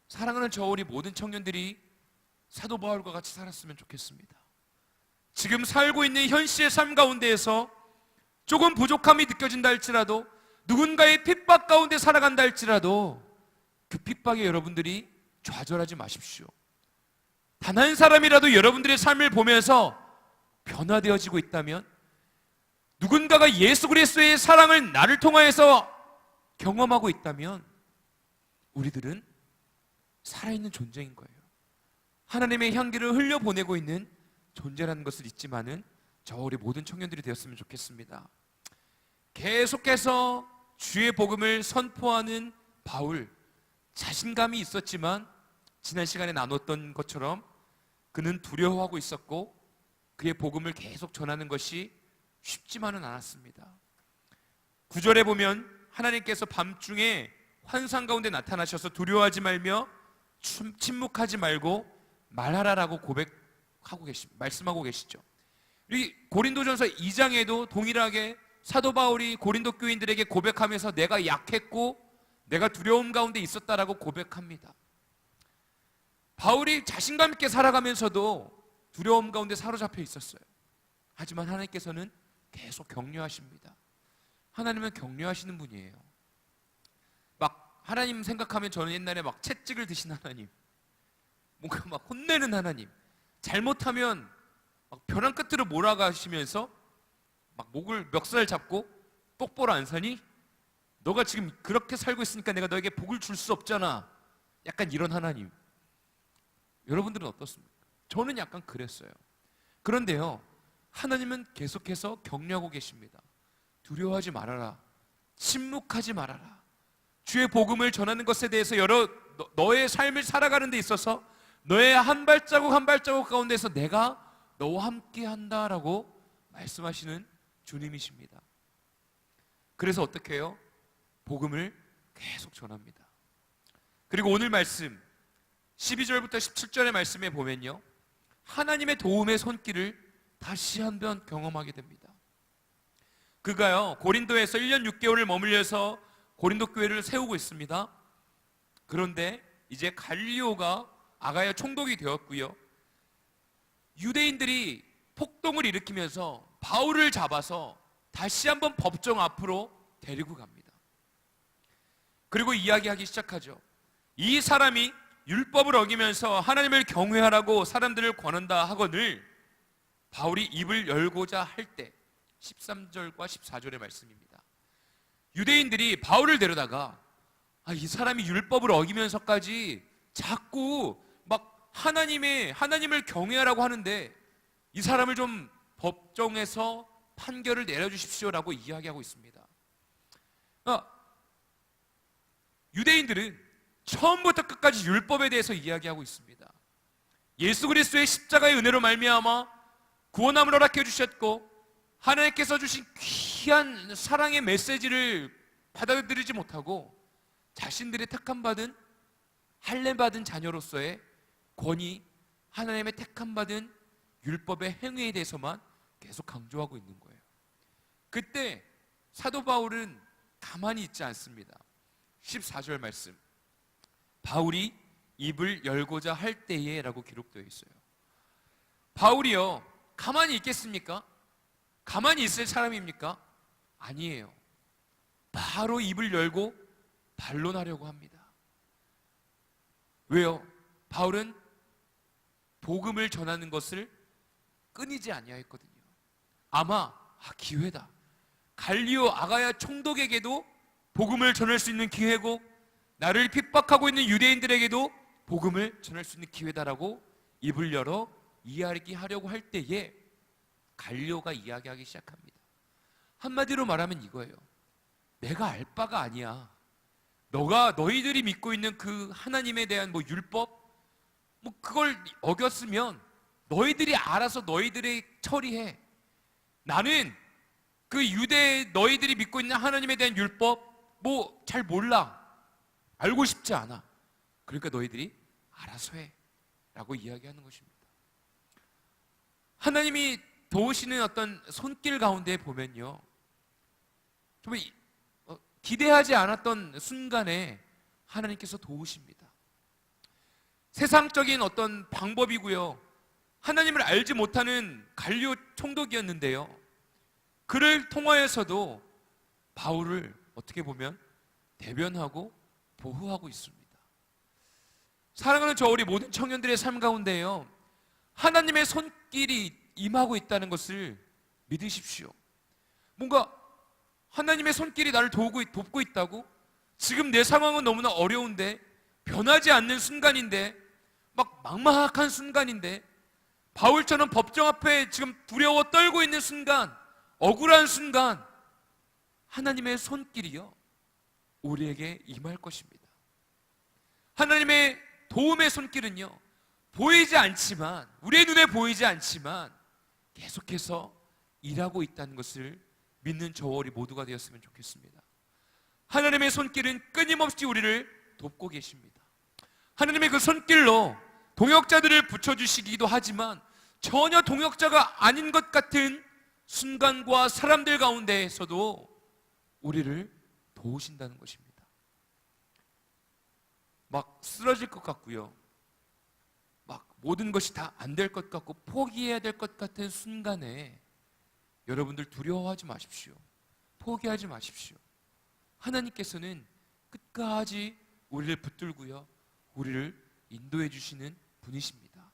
사랑하는 저 우리 모든 청년들이 사도 바울과 같이 살았으면 좋겠습니다. 지금 살고 있는 현실의 삶 가운데에서 조금 부족함이 느껴진다 할지라도, 누군가의 핍박 가운데 살아간다 할지라도 그 핍박에 여러분들이 좌절하지 마십시오. 단 한 사람이라도 여러분들의 삶을 보면서 변화되어지고 있다면, 누군가가 예수 그리스도의 사랑을 나를 통하여서 경험하고 있다면 우리들은 살아있는 존재인 거예요. 하나님의 향기를 흘려보내고 있는 존재라는 것을 잊지만은 저 우리 모든 청년들이 되었으면 좋겠습니다. 계속해서 주의 복음을 선포하는 바울, 자신감이 있었지만 지난 시간에 나눴던 것처럼 그는 두려워하고 있었고 그의 복음을 계속 전하는 것이 쉽지만은 않았습니다. 9절에 보면 하나님께서 밤중에 환상 가운데 나타나셔서 두려워하지 말며 침묵하지 말고 말하라라고 말씀하고 계시죠. 이 고린도전서 2장에도 동일하게 사도 바울이 고린도 교인들에게 고백하면서 내가 약했고 내가 두려움 가운데 있었다라고 고백합니다. 바울이 자신감 있게 살아가면서도 두려움 가운데 사로잡혀 있었어요. 하지만 하나님께서는 계속 격려하십니다. 하나님은 격려하시는 분이에요. 막 하나님 생각하면 저는 옛날에 막 채찍을 드신 하나님, 뭔가 막 혼내는 하나님, 잘못하면 막 벼랑 끝으로 몰아가시면서 막 목을 멱살 잡고 똑바로 안 사니? 너가 지금 그렇게 살고 있으니까 내가 너에게 복을 줄 수 없잖아. 약간 이런 하나님. 여러분들은 어떻습니까? 저는 약간 그랬어요. 그런데요, 하나님은 계속해서 격려하고 계십니다. 두려워하지 말아라. 침묵하지 말아라. 주의 복음을 전하는 것에 대해서 너의 삶을 살아가는 데 있어서 너의 한 발자국 한 발자국 가운데서 내가 너와 함께 한다라고 말씀하시는 주님이십니다. 그래서 어떻게 해요? 복음을 계속 전합니다. 그리고 오늘 말씀 12절부터 17절의 말씀에 보면요, 하나님의 도움의 손길을 다시 한번 경험하게 됩니다. 그가요, 고린도에서 1년 6개월을 머물려서 고린도 교회를 세우고 있습니다. 그런데 이제 갈리오가 아가야 총독이 되었고요, 유대인들이 폭동을 일으키면서 바울을 잡아서 다시 한번 법정 앞으로 데리고 갑니다. 그리고 이야기하기 시작하죠. 이 사람이 율법을 어기면서 하나님을 경외하라고 사람들을 권한다 하거늘 바울이 입을 열고자 할 때, 13절과 14절의 말씀입니다. 유대인들이 바울을 데려다가 이 사람이 율법을 어기면서까지 자꾸 막 하나님을 경외하라고 하는데 이 사람을 좀 법정에서 판결을 내려주십시오라고 이야기하고 있습니다. 유대인들은 처음부터 끝까지 율법에 대해서 이야기하고 있습니다. 예수 그리스도의 십자가의 은혜로 말미암아 구원함을 허락해 주셨고 하나님께서 주신 귀한 사랑의 메시지를 받아들이지 못하고 자신들의 택함받은 할례받은 자녀로서의 권위, 하나님의 택함받은 율법의 행위에 대해서만 계속 강조하고 있는 거예요. 그때 사도 바울은 가만히 있지 않습니다. 14절 말씀, 바울이 입을 열고자 할 때에 라고 기록되어 있어요. 바울이요, 가만히 있겠습니까? 가만히 있을 사람입니까? 아니에요. 바로 입을 열고 반론하려고 합니다. 왜요? 바울은 복음을 전하는 것을 끊이지 아니하였거든요. 아마 기회다. 갈리오 아가야 총독에게도 복음을 전할 수 있는 기회고 나를 핍박하고 있는 유대인들에게도 복음을 전할 수 있는 기회다라고 입을 열어 이야기하려고 할 때에 갈리오가 이야기하기 시작합니다. 한마디로 말하면 이거예요. 내가 알 바가 아니야. 너희들이 믿고 있는 그 하나님에 대한 율법 그걸 어겼으면 너희들이 알아서 너희들이 처리해. 나는 그 너희들이 믿고 있는 하나님에 대한 율법 잘 몰라. 알고 싶지 않아. 그러니까 너희들이 알아서 해 라고 이야기하는 것입니다. 하나님이 도우시는 어떤 손길 가운데 보면요, 정말 기대하지 않았던 순간에 하나님께서 도우십니다. 세상적인 어떤 방법이고요, 하나님을 알지 못하는 갈리오 총독이었는데요, 그를 통하여서도 바울을 어떻게 보면 대변하고 보호하고 있습니다. 사랑하는 저 우리 모든 청년들의 삶 가운데요, 하나님의 손길이 임하고 있다는 것을 믿으십시오. 뭔가 하나님의 손길이 나를 돕고 있다고? 지금 내 상황은 너무나 어려운데, 변하지 않는 순간인데, 막막한 순간인데, 바울처럼 법정 앞에 지금 두려워 떨고 있는 순간, 억울한 순간, 하나님의 손길이요, 우리에게 임할 것입니다. 하나님의 도움의 손길은요, 보이지 않지만, 우리의 눈에 보이지 않지만 계속해서 일하고 있다는 것을 믿는 저와 우리 모두가 되었으면 좋겠습니다. 하나님의 손길은 끊임없이 우리를 돕고 계십니다. 하나님의 그 손길로 동역자들을 붙여주시기도 하지만 전혀 동역자가 아닌 것 같은 순간과 사람들 가운데에서도 우리를 도우신다는 것입니다. 막 쓰러질 것 같고요, 막 모든 것이 다 안 될 것 같고 포기해야 될 것 같은 순간에 여러분들 두려워하지 마십시오. 포기하지 마십시오. 하나님께서는 끝까지 우리를 붙들고요, 우리를 인도해 주시는 분이십니다.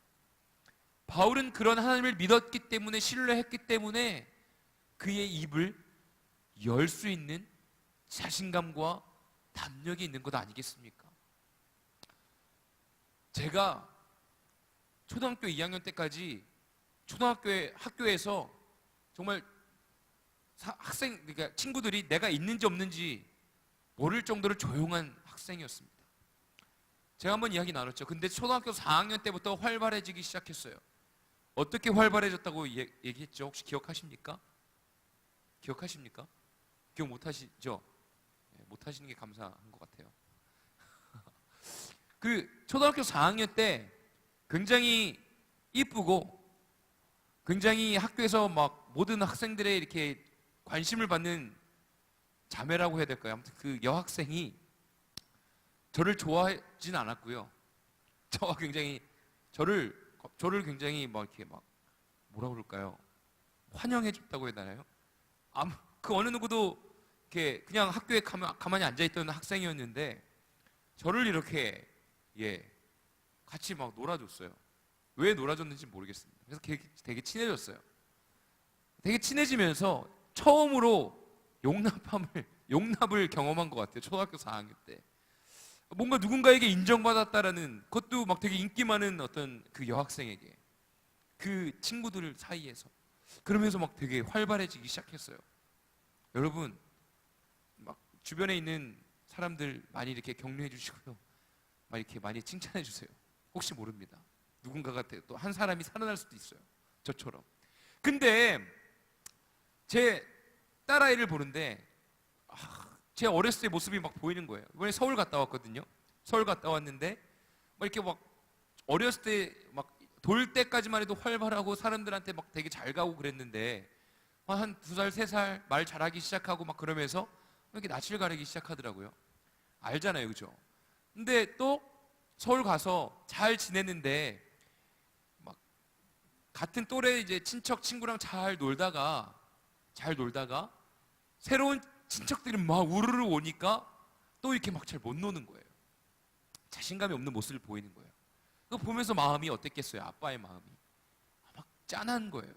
바울은 그런 하나님을 믿었기 때문에, 신뢰했기 때문에 그의 입을 열 수 있는 자신감과 담력이 있는 것 아니겠습니까? 제가 초등학교 2학년 때까지 학교에서 정말 그러니까 친구들이 내가 있는지 없는지 모를 정도로 조용한 학생이었습니다. 제가 한번 이야기 나눴죠. 근데 초등학교 4학년 때부터 활발해지기 시작했어요. 어떻게 활발해졌다고 얘기했죠? 혹시 기억하십니까? 기억하십니까? 기억 못하시죠? 못하시는 게 감사한 것 같아요. 그 초등학교 4학년 때 굉장히 이쁘고 굉장히 학교에서 모든 학생들의 이렇게 관심을 받는 자매라고 해야 될까요? 아무튼 그 여학생이 저를 좋아하진 않았고요. 저를 굉장히 이렇게 뭐라 그럴까요? 환영해줬다고 해야 되나요? 그 어느 누구도 이렇게 그냥 학교에 가만히 앉아있던 학생이었는데 저를 이렇게 같이 놀아줬어요. 왜 놀아줬는지 모르겠습니다. 그래서 되게 친해졌어요. 되게 친해지면서 처음으로 용납을 경험한 것 같아요. 초등학교 4학년 때. 뭔가 누군가에게 인정받았다라는, 그것도 막 되게 인기 많은 어떤 그 여학생에게, 그 친구들 사이에서. 그러면서 막 되게 활발해지기 시작했어요. 여러분, 막 주변에 있는 사람들 많이 이렇게 격려해 주시고요, 막 이렇게 많이 칭찬해 주세요. 혹시 모릅니다. 누군가가 또 한 사람이 살아날 수도 있어요, 저처럼. 근데 제 딸아이를 보는데 제 어렸을 때 모습이 막 보이는 거예요. 이번에 서울 갔다 왔거든요. 서울 갔다 왔는데 막 이렇게 막 어렸을 때 막 돌 때까지만 해도 활발하고 사람들한테 막 되게 잘 가고 그랬는데 한 2살, 3살 말 잘하기 시작하고 막 그러면서 이렇게 낯을 가리기 시작하더라고요. 알잖아요, 그죠? 근데 또 서울 가서 잘 지냈는데 막 같은 또래 이제 친척 친구랑 잘 놀다가 새로운 친척들이 막 우르르 오니까 또 이렇게 막 잘 못 노는 거예요. 자신감이 없는 모습을 보이는 거예요. 그거 보면서 마음이 어땠겠어요? 아빠의 마음이 막 짠한 거예요.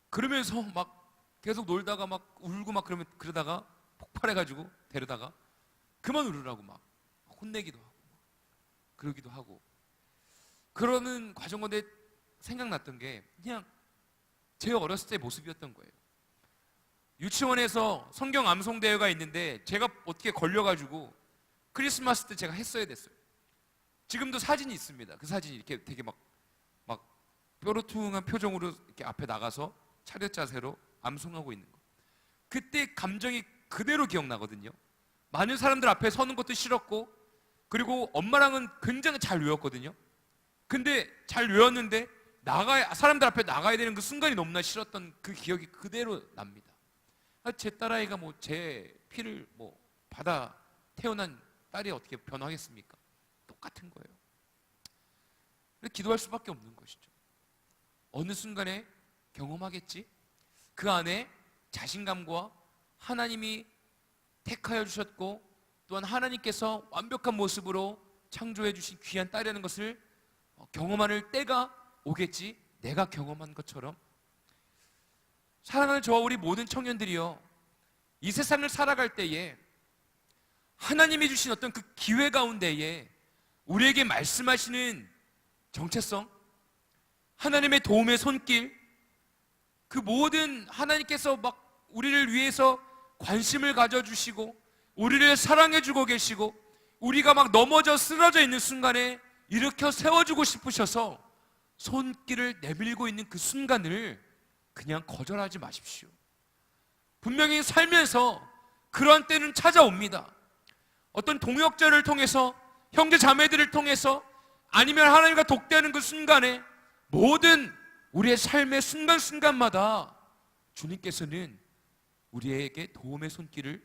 그러면서 막 계속 놀다가 막 울고 막 그러다가 폭발해가지고 데려다가 그만 울으라고 막 혼내기도 하고 막 그러기도 하고 그러는 과정 건데, 생각났던 게 그냥 제 어렸을 때 모습이었던 거예요. 유치원에서 성경 암송 대회가 있는데 제가 어떻게 걸려가지고 크리스마스 때 제가 했어야 됐어요. 지금도 사진이 있습니다. 그 사진이 이렇게 되게 막 뾰루퉁한 표정으로 이렇게 앞에 나가서 차렷 자세로 암송하고 있는 거. 그때 감정이 그대로 기억나거든요. 많은 사람들 앞에 서는 것도 싫었고, 그리고 엄마랑은 굉장히 잘 외웠거든요. 근데 잘 외웠는데 사람들 앞에 나가야 되는 그 순간이 너무나 싫었던 그 기억이 그대로 납니다. 제 딸아이가 뭐 제 피를 뭐 받아 태어난 딸이 어떻게 변하겠습니까? 똑같은 거예요. 기도할 수밖에 없는 것이죠. 어느 순간에 경험하겠지? 그 안에 자신감과 하나님이 택하여 주셨고 또한 하나님께서 완벽한 모습으로 창조해 주신 귀한 딸이라는 것을 경험할 때가 오겠지. 내가 경험한 것처럼. 사랑하는 저와 우리 모든 청년들이요, 이 세상을 살아갈 때에 하나님이 주신 어떤 그 기회 가운데에 우리에게 말씀하시는 정체성, 하나님의 도움의 손길, 그 모든 하나님께서 막 우리를 위해서 관심을 가져주시고 우리를 사랑해주고 계시고 우리가 막 넘어져 쓰러져 있는 순간에 일으켜 세워주고 싶으셔서 손길을 내밀고 있는 그 순간을 그냥 거절하지 마십시오. 분명히 살면서 그러한 때는 찾아옵니다. 어떤 동역자를 통해서, 형제 자매들을 통해서, 아니면 하나님과 독대하는 그 순간에, 모든 우리의 삶의 순간순간마다 주님께서는 우리에게 도움의 손길을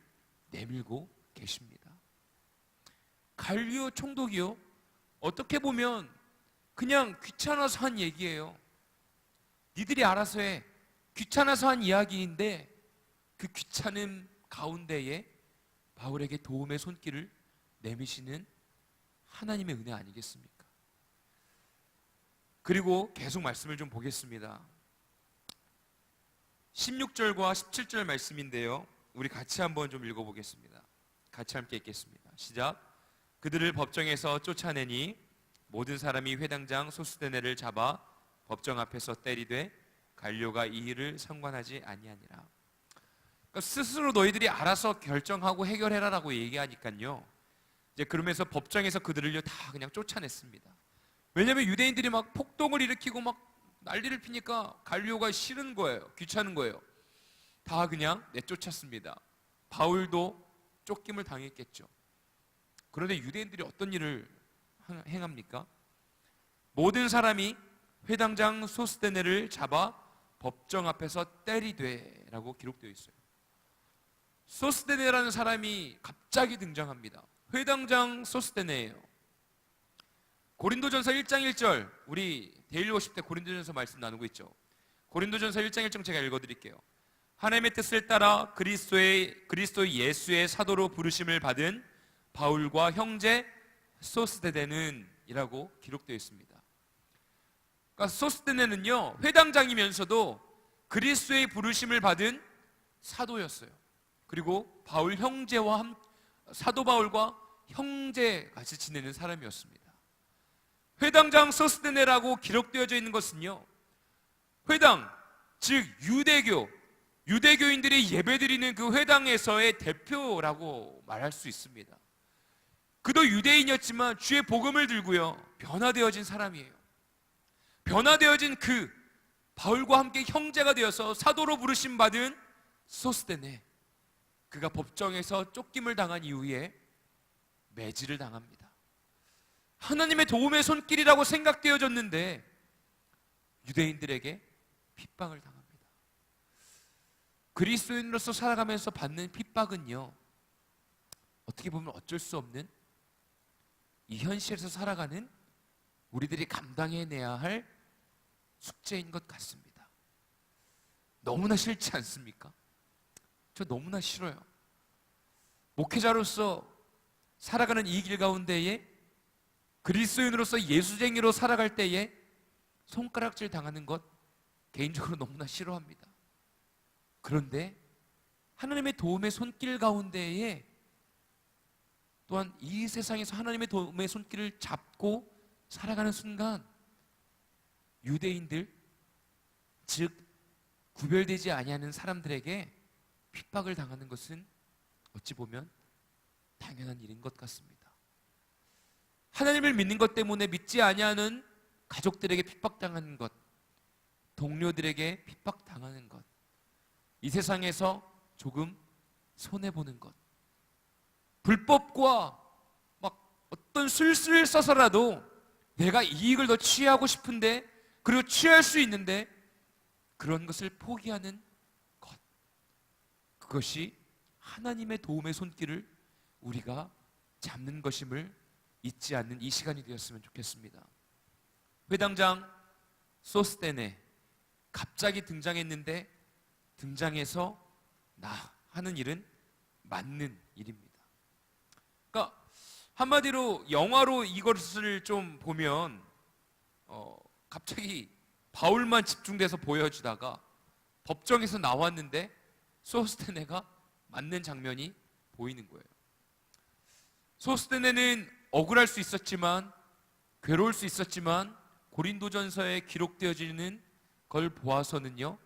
내밀고 계십니다. 갈리오 총독이요, 어떻게 보면 그냥 귀찮아서 한 얘기예요. 니들이 알아서 해, 귀찮아서 한 이야기인데 그 귀찮음 가운데에 바울에게 도움의 손길을 내미시는 하나님의 은혜 아니겠습니까? 그리고 계속 말씀을 좀 보겠습니다. 16절과 17절 말씀인데요, 우리 같이 한번 좀 읽어보겠습니다. 같이 함께 읽겠습니다. 시작. 그들을 법정에서 쫓아내니 모든 사람이 회당장 소스데네를 잡아 법정 앞에서 때리되 갈료가 이 일을 상관하지 아니하니라. 그러니까 스스로 너희들이 알아서 결정하고 해결해라라고 얘기하니까요, 이제 그러면서 법정에서 그들을요 다 그냥 쫓아냈습니다. 왜냐하면 유대인들이 막 폭동을 일으키고 막 난리를 피니까 갈리오가 싫은 거예요. 귀찮은 거예요. 다 그냥 내쫓았습니다. 바울도 쫓김을 당했겠죠. 그런데 유대인들이 어떤 일을 행합니까? 모든 사람이 회당장 소스데네를 잡아 법정 앞에서 때리되 라고 기록되어 있어요. 소스데네라는 사람이 갑자기 등장합니다. 회당장 소스데네예요. 고린도전서 1장 1절, 우리 데일리 워십 때 고린도전서 말씀 나누고 있죠. 고린도전서 1장 1절 제가 읽어드릴게요. 하나님의 뜻을 따라 그리스도 예수의 사도로 부르심을 받은 바울과 형제 소스데네는 이라고 기록되어 있습니다. 그러니까 소스데네는요 회당장이면서도 그리스도의 부르심을 받은 사도였어요. 그리고 바울 형제와 사도 바울과 형제같이 지내는 사람이었습니다. 회당장 소스데네라고 기록되어져 있는 것은요, 회당, 즉 유대교인들이 예배드리는 그 회당에서의 대표라고 말할 수 있습니다. 그도 유대인이었지만 주의 복음을 들고요, 변화되어진 사람이에요. 변화되어진 그 바울과 함께 형제가 되어서 사도로 부르심 받은 소스데네, 그가 법정에서 쫓김을 당한 이후에 매질을 당합니다. 하나님의 도움의 손길이라고 생각되어졌는데 유대인들에게 핍박을 당합니다. 그리스도인으로서 살아가면서 받는 핍박은요, 어떻게 보면 어쩔 수 없는 이 현실에서 살아가는 우리들이 감당해내야 할 숙제인 것 같습니다. 너무나 싫지 않습니까? 저 너무나 싫어요. 목회자로서 살아가는 이 길 가운데에, 그리스도인으로서 예수쟁이로 살아갈 때에 손가락질 당하는 것 개인적으로 너무나 싫어합니다. 그런데 하나님의 도움의 손길 가운데에 또한 이 세상에서 하나님의 도움의 손길을 잡고 살아가는 순간 유대인들, 즉 구별되지 아니하는 사람들에게 핍박을 당하는 것은 어찌 보면 당연한 일인 것 같습니다. 하나님을 믿는 것 때문에 믿지 아니하는 가족들에게 핍박당하는 것, 동료들에게 핍박당하는 것, 이 세상에서 조금 손해보는 것, 불법과 막 어떤 술수를 써서라도 내가 이익을 더 취하고 싶은데, 그리고 취할 수 있는데 그런 것을 포기하는 것, 그것이 하나님의 도움의 손길을 우리가 잡는 것임을 잊지 않는 이 시간이 되었으면 좋겠습니다. 회당장 소스데네 갑자기 등장했는데 등장해서 나 하는 일은 맞는 일입니다. 그러니까 한마디로 영화로 이것을 좀 보면 갑자기 바울만 집중돼서 보여주다가 법정에서 나왔는데 소스데네가 맞는 장면이 보이는 거예요. 소스데네는 억울할 수 있었지만, 괴로울 수 있었지만 고린도전서에 기록되어지는 걸 보아서는요,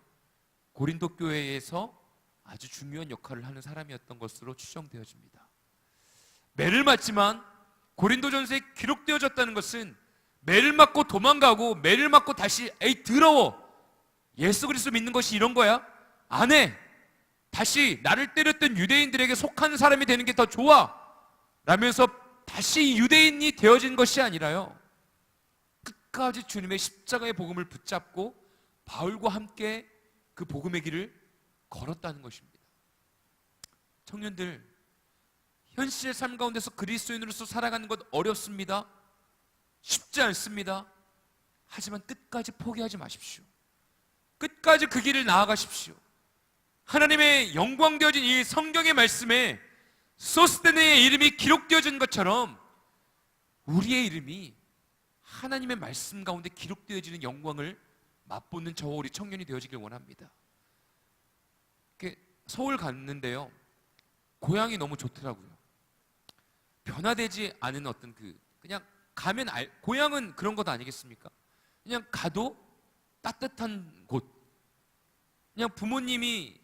고린도 교회에서 아주 중요한 역할을 하는 사람이었던 것으로 추정되어집니다. 매를 맞지만 고린도전서에 기록되어졌다는 것은 매를 맞고 도망가고 매를 맞고 다시 에이 더러워, 예수 그리스도 믿는 것이 이런 거야? 안 해. 다시 나를 때렸던 유대인들에게 속한 사람이 되는 게 더 좋아 라면서 다시 유대인이 되어진 것이 아니라요, 끝까지 주님의 십자가의 복음을 붙잡고 바울과 함께 그 복음의 길을 걸었다는 것입니다. 청년들, 현실의 삶 가운데서 그리스도인으로서 살아가는 것 어렵습니다. 쉽지 않습니다. 하지만 끝까지 포기하지 마십시오. 끝까지 그 길을 나아가십시오. 하나님의 영광 되어진 이 성경의 말씀에 소스데네의 이름이 기록되어진 것처럼 우리의 이름이 하나님의 말씀 가운데 기록되어지는 영광을 맛보는 저와 우리 청년이 되어지길 원합니다. 서울 갔는데요, 고향이 너무 좋더라고요. 변화되지 않은 어떤 그냥 가면 고향은 그런 것 아니겠습니까? 그냥 가도 따뜻한 곳, 그냥 부모님이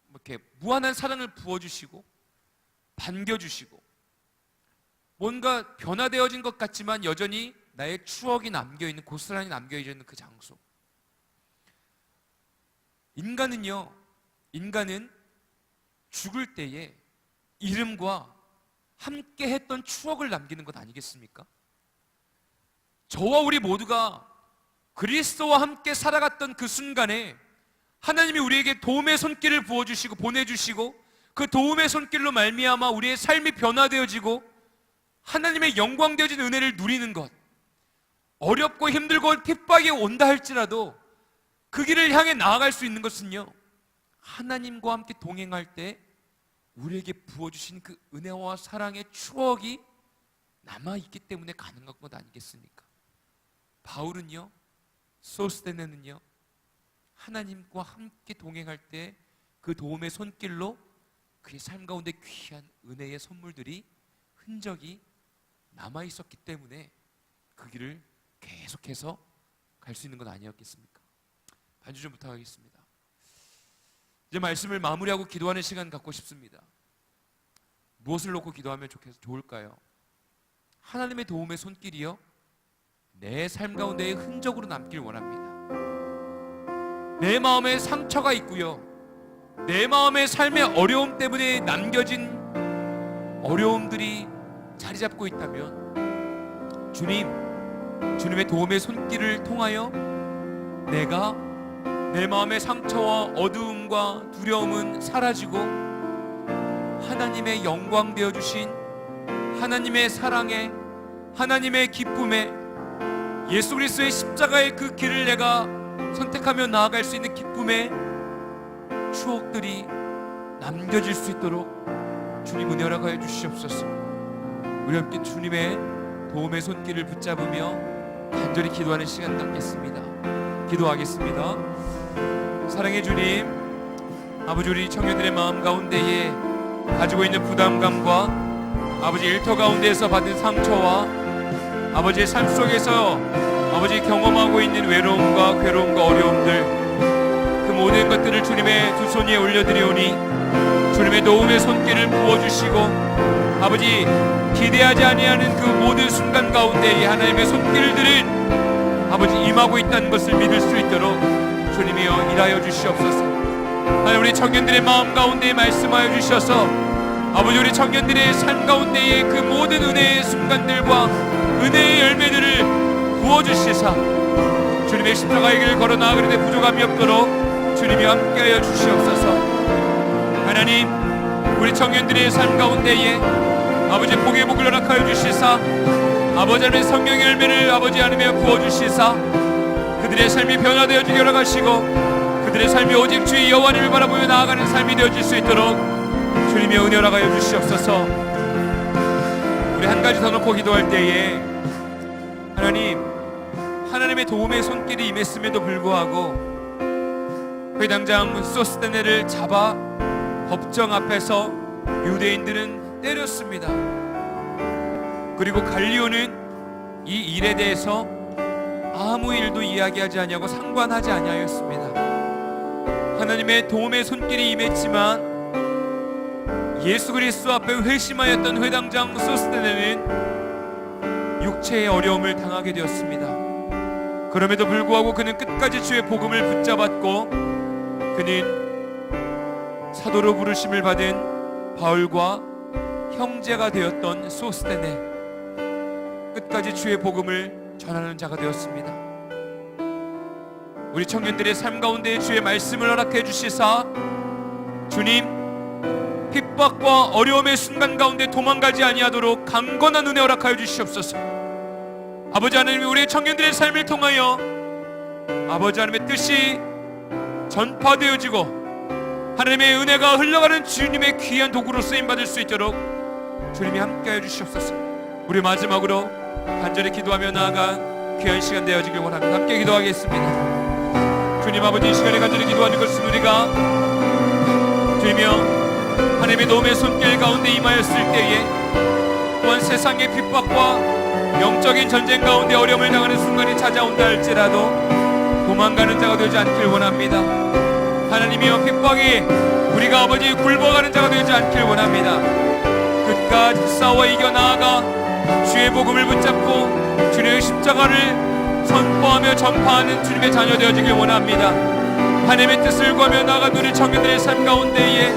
이렇게 무한한 사랑을 부어주시고 반겨주시고, 뭔가 변화되어진 것 같지만 여전히 나의 추억이 남겨있는, 고스란히 남겨있는 그 장소. 인간은 죽을 때에 이름과 함께 했던 추억을 남기는 것 아니겠습니까? 저와 우리 모두가 그리스도와 함께 살아갔던 그 순간에 하나님이 우리에게 도움의 손길을 부어주시고 보내주시고, 그 도움의 손길로 말미암아 우리의 삶이 변화되어지고 하나님의 영광 되어진 은혜를 누리는 것, 어렵고 힘들고 핍박이 온다 할지라도 그 길을 향해 나아갈 수 있는 것은요, 하나님과 함께 동행할 때 우리에게 부어주신 그 은혜와 사랑의 추억이 남아있기 때문에 가능한 것 아니겠습니까? 바울은요, 소스데네는요, 하나님과 함께 동행할 때 그 도움의 손길로 그의 삶 가운데 귀한 은혜의 선물들이 흔적이 남아 있었기 때문에 그 길을 계속해서 갈 수 있는 건 아니었겠습니까? 반주 좀 부탁하겠습니다. 이제 말씀을 마무리하고 기도하는 시간 갖고 싶습니다. 무엇을 놓고 기도하면 좋을까요? 하나님의 도움의 손길이요, 내 삶 가운데의 흔적으로 남길 원합니다. 내 마음에 상처가 있고요, 내 마음의 삶의 어려움 때문에 남겨진 어려움들이 자리 잡고 있다면 주님의 도움의 손길을 통하여 내가 내 마음의 상처와 어두움과 두려움은 사라지고 하나님의 영광 되어주신 하나님의 사랑에, 하나님의 기쁨에, 예수 그리스도의 십자가의 그 길을 내가 선택하며 나아갈 수 있는 기쁨의 추억들이 남겨질 수 있도록 주님 은혜 허락하여 주시옵소서. 우리 함께 주님의 도움의 손길을 붙잡으며 간절히 기도하는 시간 갖겠습니다. 기도하겠습니다. 사랑의 주님, 아버지, 우리 청년들의 마음 가운데에 가지고 있는 부담감과 아버지 일터 가운데에서 받은 상처와 아버지의 삶 속에서 아버지 경험하고 있는 외로움과 괴로움과 어려움들, 그 모든 것들을 주님의 두 손 위에 올려드리오니 주님의 도움의 손길을 부어주시고 아버지 기대하지 아니하는 그 모든 순간 가운데에 하나님의 손길들은 아버지 임하고 있다는 것을 믿을 수 있도록 주님이여 일하여 주시옵소서. 하나님, 우리 청년들의 마음 가운데에 말씀하여 주셔서 아버지 우리 청년들의 삶 가운데의 그 모든 은혜의 순간들과 은혜의 열매들을 부어주시사 주님의 십자가의 길을 걸어 나아가는데 부족함이 없도록 주님이 함께하여 주시옵소서. 하나님, 우리 청년들의 삶 가운데에 아버지 복의 복을 허락하여 주시사 아버지 하나님의 성령의 열매를 아버지 하나님에 부어주시사 그들의 삶이 변화되어지게 허락하시고 그들의 삶이 오직 주의 여호와를 바라보며 나아가는 삶이 되어질 수 있도록 주님의 은혜 허락하여 주시옵소서. 우리 한 가지 더 놓고 기도할 때에 하나님의 도움의 손길이 임했음에도 불구하고 회당장 소스테네를 잡아 법정 앞에서 유대인들은 때렸습니다. 그리고 갈리오는 이 일에 대해서 아무 일도 이야기하지 아니하고 상관하지 아니하였습니다. 하나님의 도움의 손길이 임했지만 예수 그리스도 앞에 회심하였던 회당장 소스테네는 육체의 어려움을 당하게 되었습니다. 그럼에도 불구하고 그는 끝까지 주의 복음을 붙잡았고 그는 사도로 부르심을 받은 바울과 형제가 되었던 소스테네, 끝까지 주의 복음을 전하는 자가 되었습니다. 우리 청년들의 삶 가운데 주의 말씀을 허락해 주시사 주님, 핍박과 어려움의 순간 가운데 도망가지 아니하도록 강건한 은혜 허락하여 주시옵소서. 아버지 하나님, 우리 청년들의 삶을 통하여 아버지 하나님의 뜻이 전파되어지고 하나님의 은혜가 흘러가는 주님의 귀한 도구로 쓰임받을 수 있도록 주님이 함께하여 주시옵소서. 우리 마지막으로 간절히 기도하며 나아가 귀한 시간 되어지길 원합니다. 함께 기도하겠습니다. 주님 아버지, 이 시간에 간절히 기도하는 것은 우리가 주님이여 하나님의 도움의 손길 가운데 임하였을 때에 또한 세상의 핍박과 영적인 전쟁 가운데 어려움을 당하는 순간이 찾아온다 할지라도 도망가는 자가 되지 않길 원합니다. 하나님이여, 핍박이 우리가 아버지 굴복하는 자가 되지 않길 원합니다. 끝까지 싸워 이겨나아가 주의 복음을 붙잡고 주님의 십자가를 선포하며 전파하는 주님의 자녀 되어지길 원합니다. 하나님의 뜻을 구하며 나아간 우리 청년들의 삶 가운데에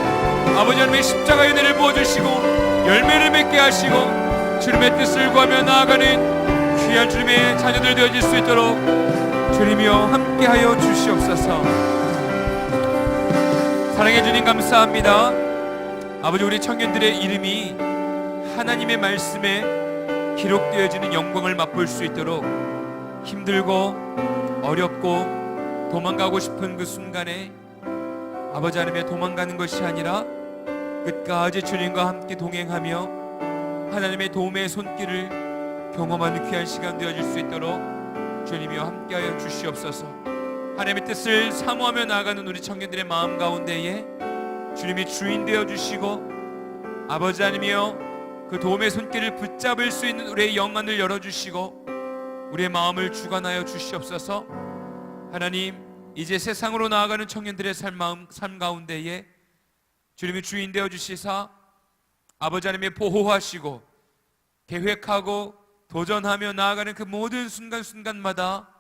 아버지 하나님의 십자가의 은혜를 부어주시고 열매를 맺게 하시고 주님의 뜻을 구하며 나아가는 귀한 주님의 자녀들 되어질 수 있도록 주님이여 함께하여 주시옵소서. 사랑해 주님 감사합니다. 아버지, 우리 청년들의 이름이 하나님의 말씀에 기록되어지는 영광을 맛볼 수 있도록 힘들고 어렵고 도망가고 싶은 그 순간에 아버지 하나님의 도망가는 것이 아니라 끝까지 주님과 함께 동행하며 하나님의 도움의 손길을 경험하는 귀한 시간 되어질 수 있도록 주님이여 함께하여 주시옵소서. 하나님의 뜻을 사모하며 나아가는 우리 청년들의 마음 가운데에 주님이 주인 되어주시고 아버지 하나님이여 그 도움의 손길을 붙잡을 수 있는 우리의 영안을 열어주시고 우리의 마음을 주관하여 주시옵소서. 하나님, 이제 세상으로 나아가는 청년들의 삶 가운데에 주님이 주인 되어 주시사 아버지 하나님의 보호하시고 계획하고 도전하며 나아가는 그 모든 순간순간마다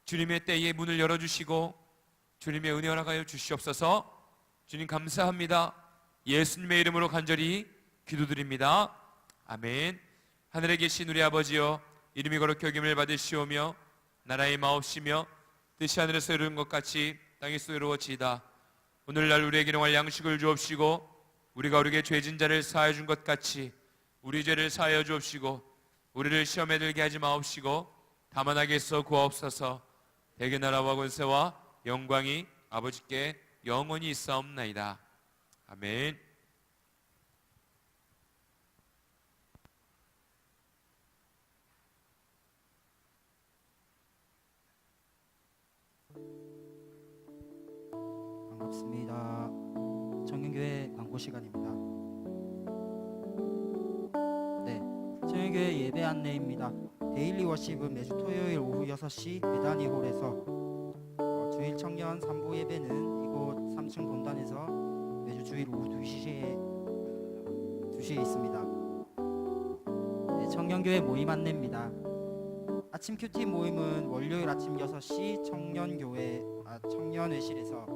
주님의 때에 문을 열어주시고 주님의 은혜 허락하여 주시옵소서. 주님 감사합니다. 예수님의 이름으로 간절히 기도드립니다. 아멘. 하늘에 계신 우리 아버지여, 이름이 거룩히 여김을 받으시오며 나라의 마옵시며 뜻이 하늘에서 이루는 것 같이 땅에서 이루어지이다. 오늘날 우리에게 일용할 양식을 주옵시고 우리가 우리에게 죄진 자를 사하여 준 것 같이 우리 죄를 사하여 주옵시고 우리를 시험에 들게 하지 마옵시고 다만 악에서 구하옵소서. 대개 나라와 권세와 영광이 아버지께 영원히 있사옵나이다. 아멘. 반갑습니다. 청년교회 광고 시간입니다. 네, 청년교회 예배 안내입니다. 데일리 워십은 매주 토요일 오후 6시 베다니 홀에서, 주일 청년 3부 예배는 이곳 3층 본단에서 매주 주일 오후 2시에 있습니다. 네, 청년교회 모임 안내입니다. 아침 큐티 모임은 월요일 아침 6시 청년회실에서,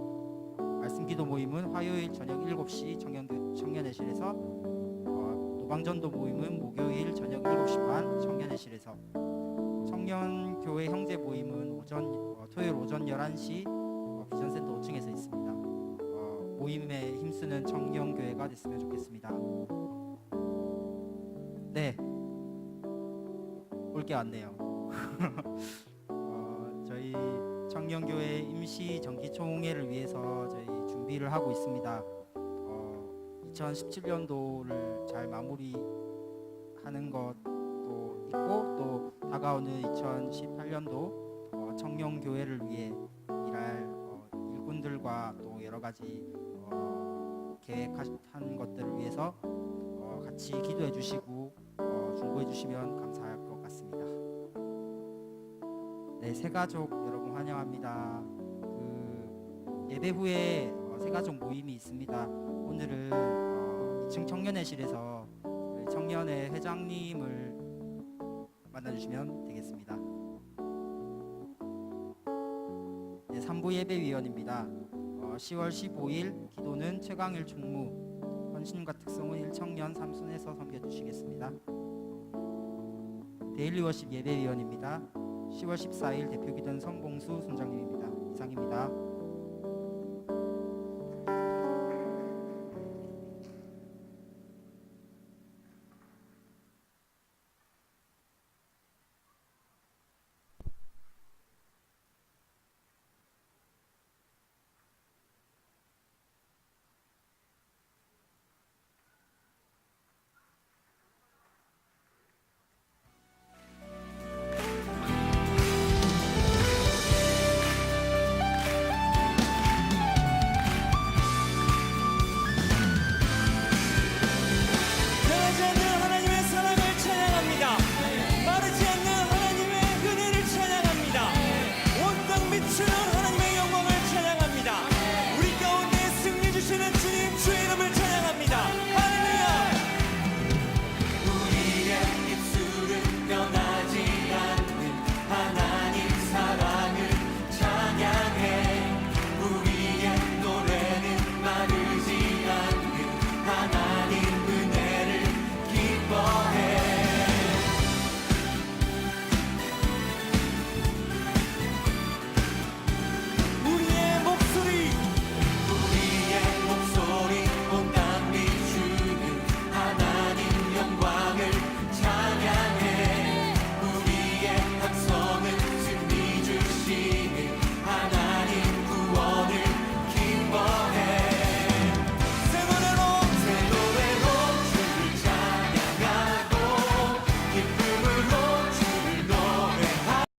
말씀기도 모임은 화요일 저녁 7시 청년회실에서, 노방전도 모임은 목요일 저녁 7시 반 청년회실에서, 청년교회 형제 모임은 토요일 오전 11시 비전센터 5층에서 있습니다. 모임에 힘쓰는 청년교회가 됐으면 좋겠습니다. 네, 볼 게 왔네요. 저희 청년교회 임시 정기총회를 위해서 저희 준비를 하고 있습니다. 2017년도를 잘 마무리하는 것도 있고 또 다가오는 2018년도 청년교회를 위해 일할 일꾼들과 또 여러 가지 계획한 것들을 위해서 같이 기도해 주시고 중보해 주시면 감사할 것 같습니다. 네, 새가족 여러분 환영합니다. 예배 후에 새가족 모임이 있습니다. 오늘은 2층 청년회실에서 청년회 회장님을 만나주시면 되겠습니다. 네, 3부 예배위원입니다. 10월 15일 기도는 최강일 총무, 헌신과 특성은 1청년 3순에서 섬겨주시겠습니다. 데일리 워십 예배위원입니다. 10월 14일 대표기도는 성봉수 순장님입니다. 이상입니다.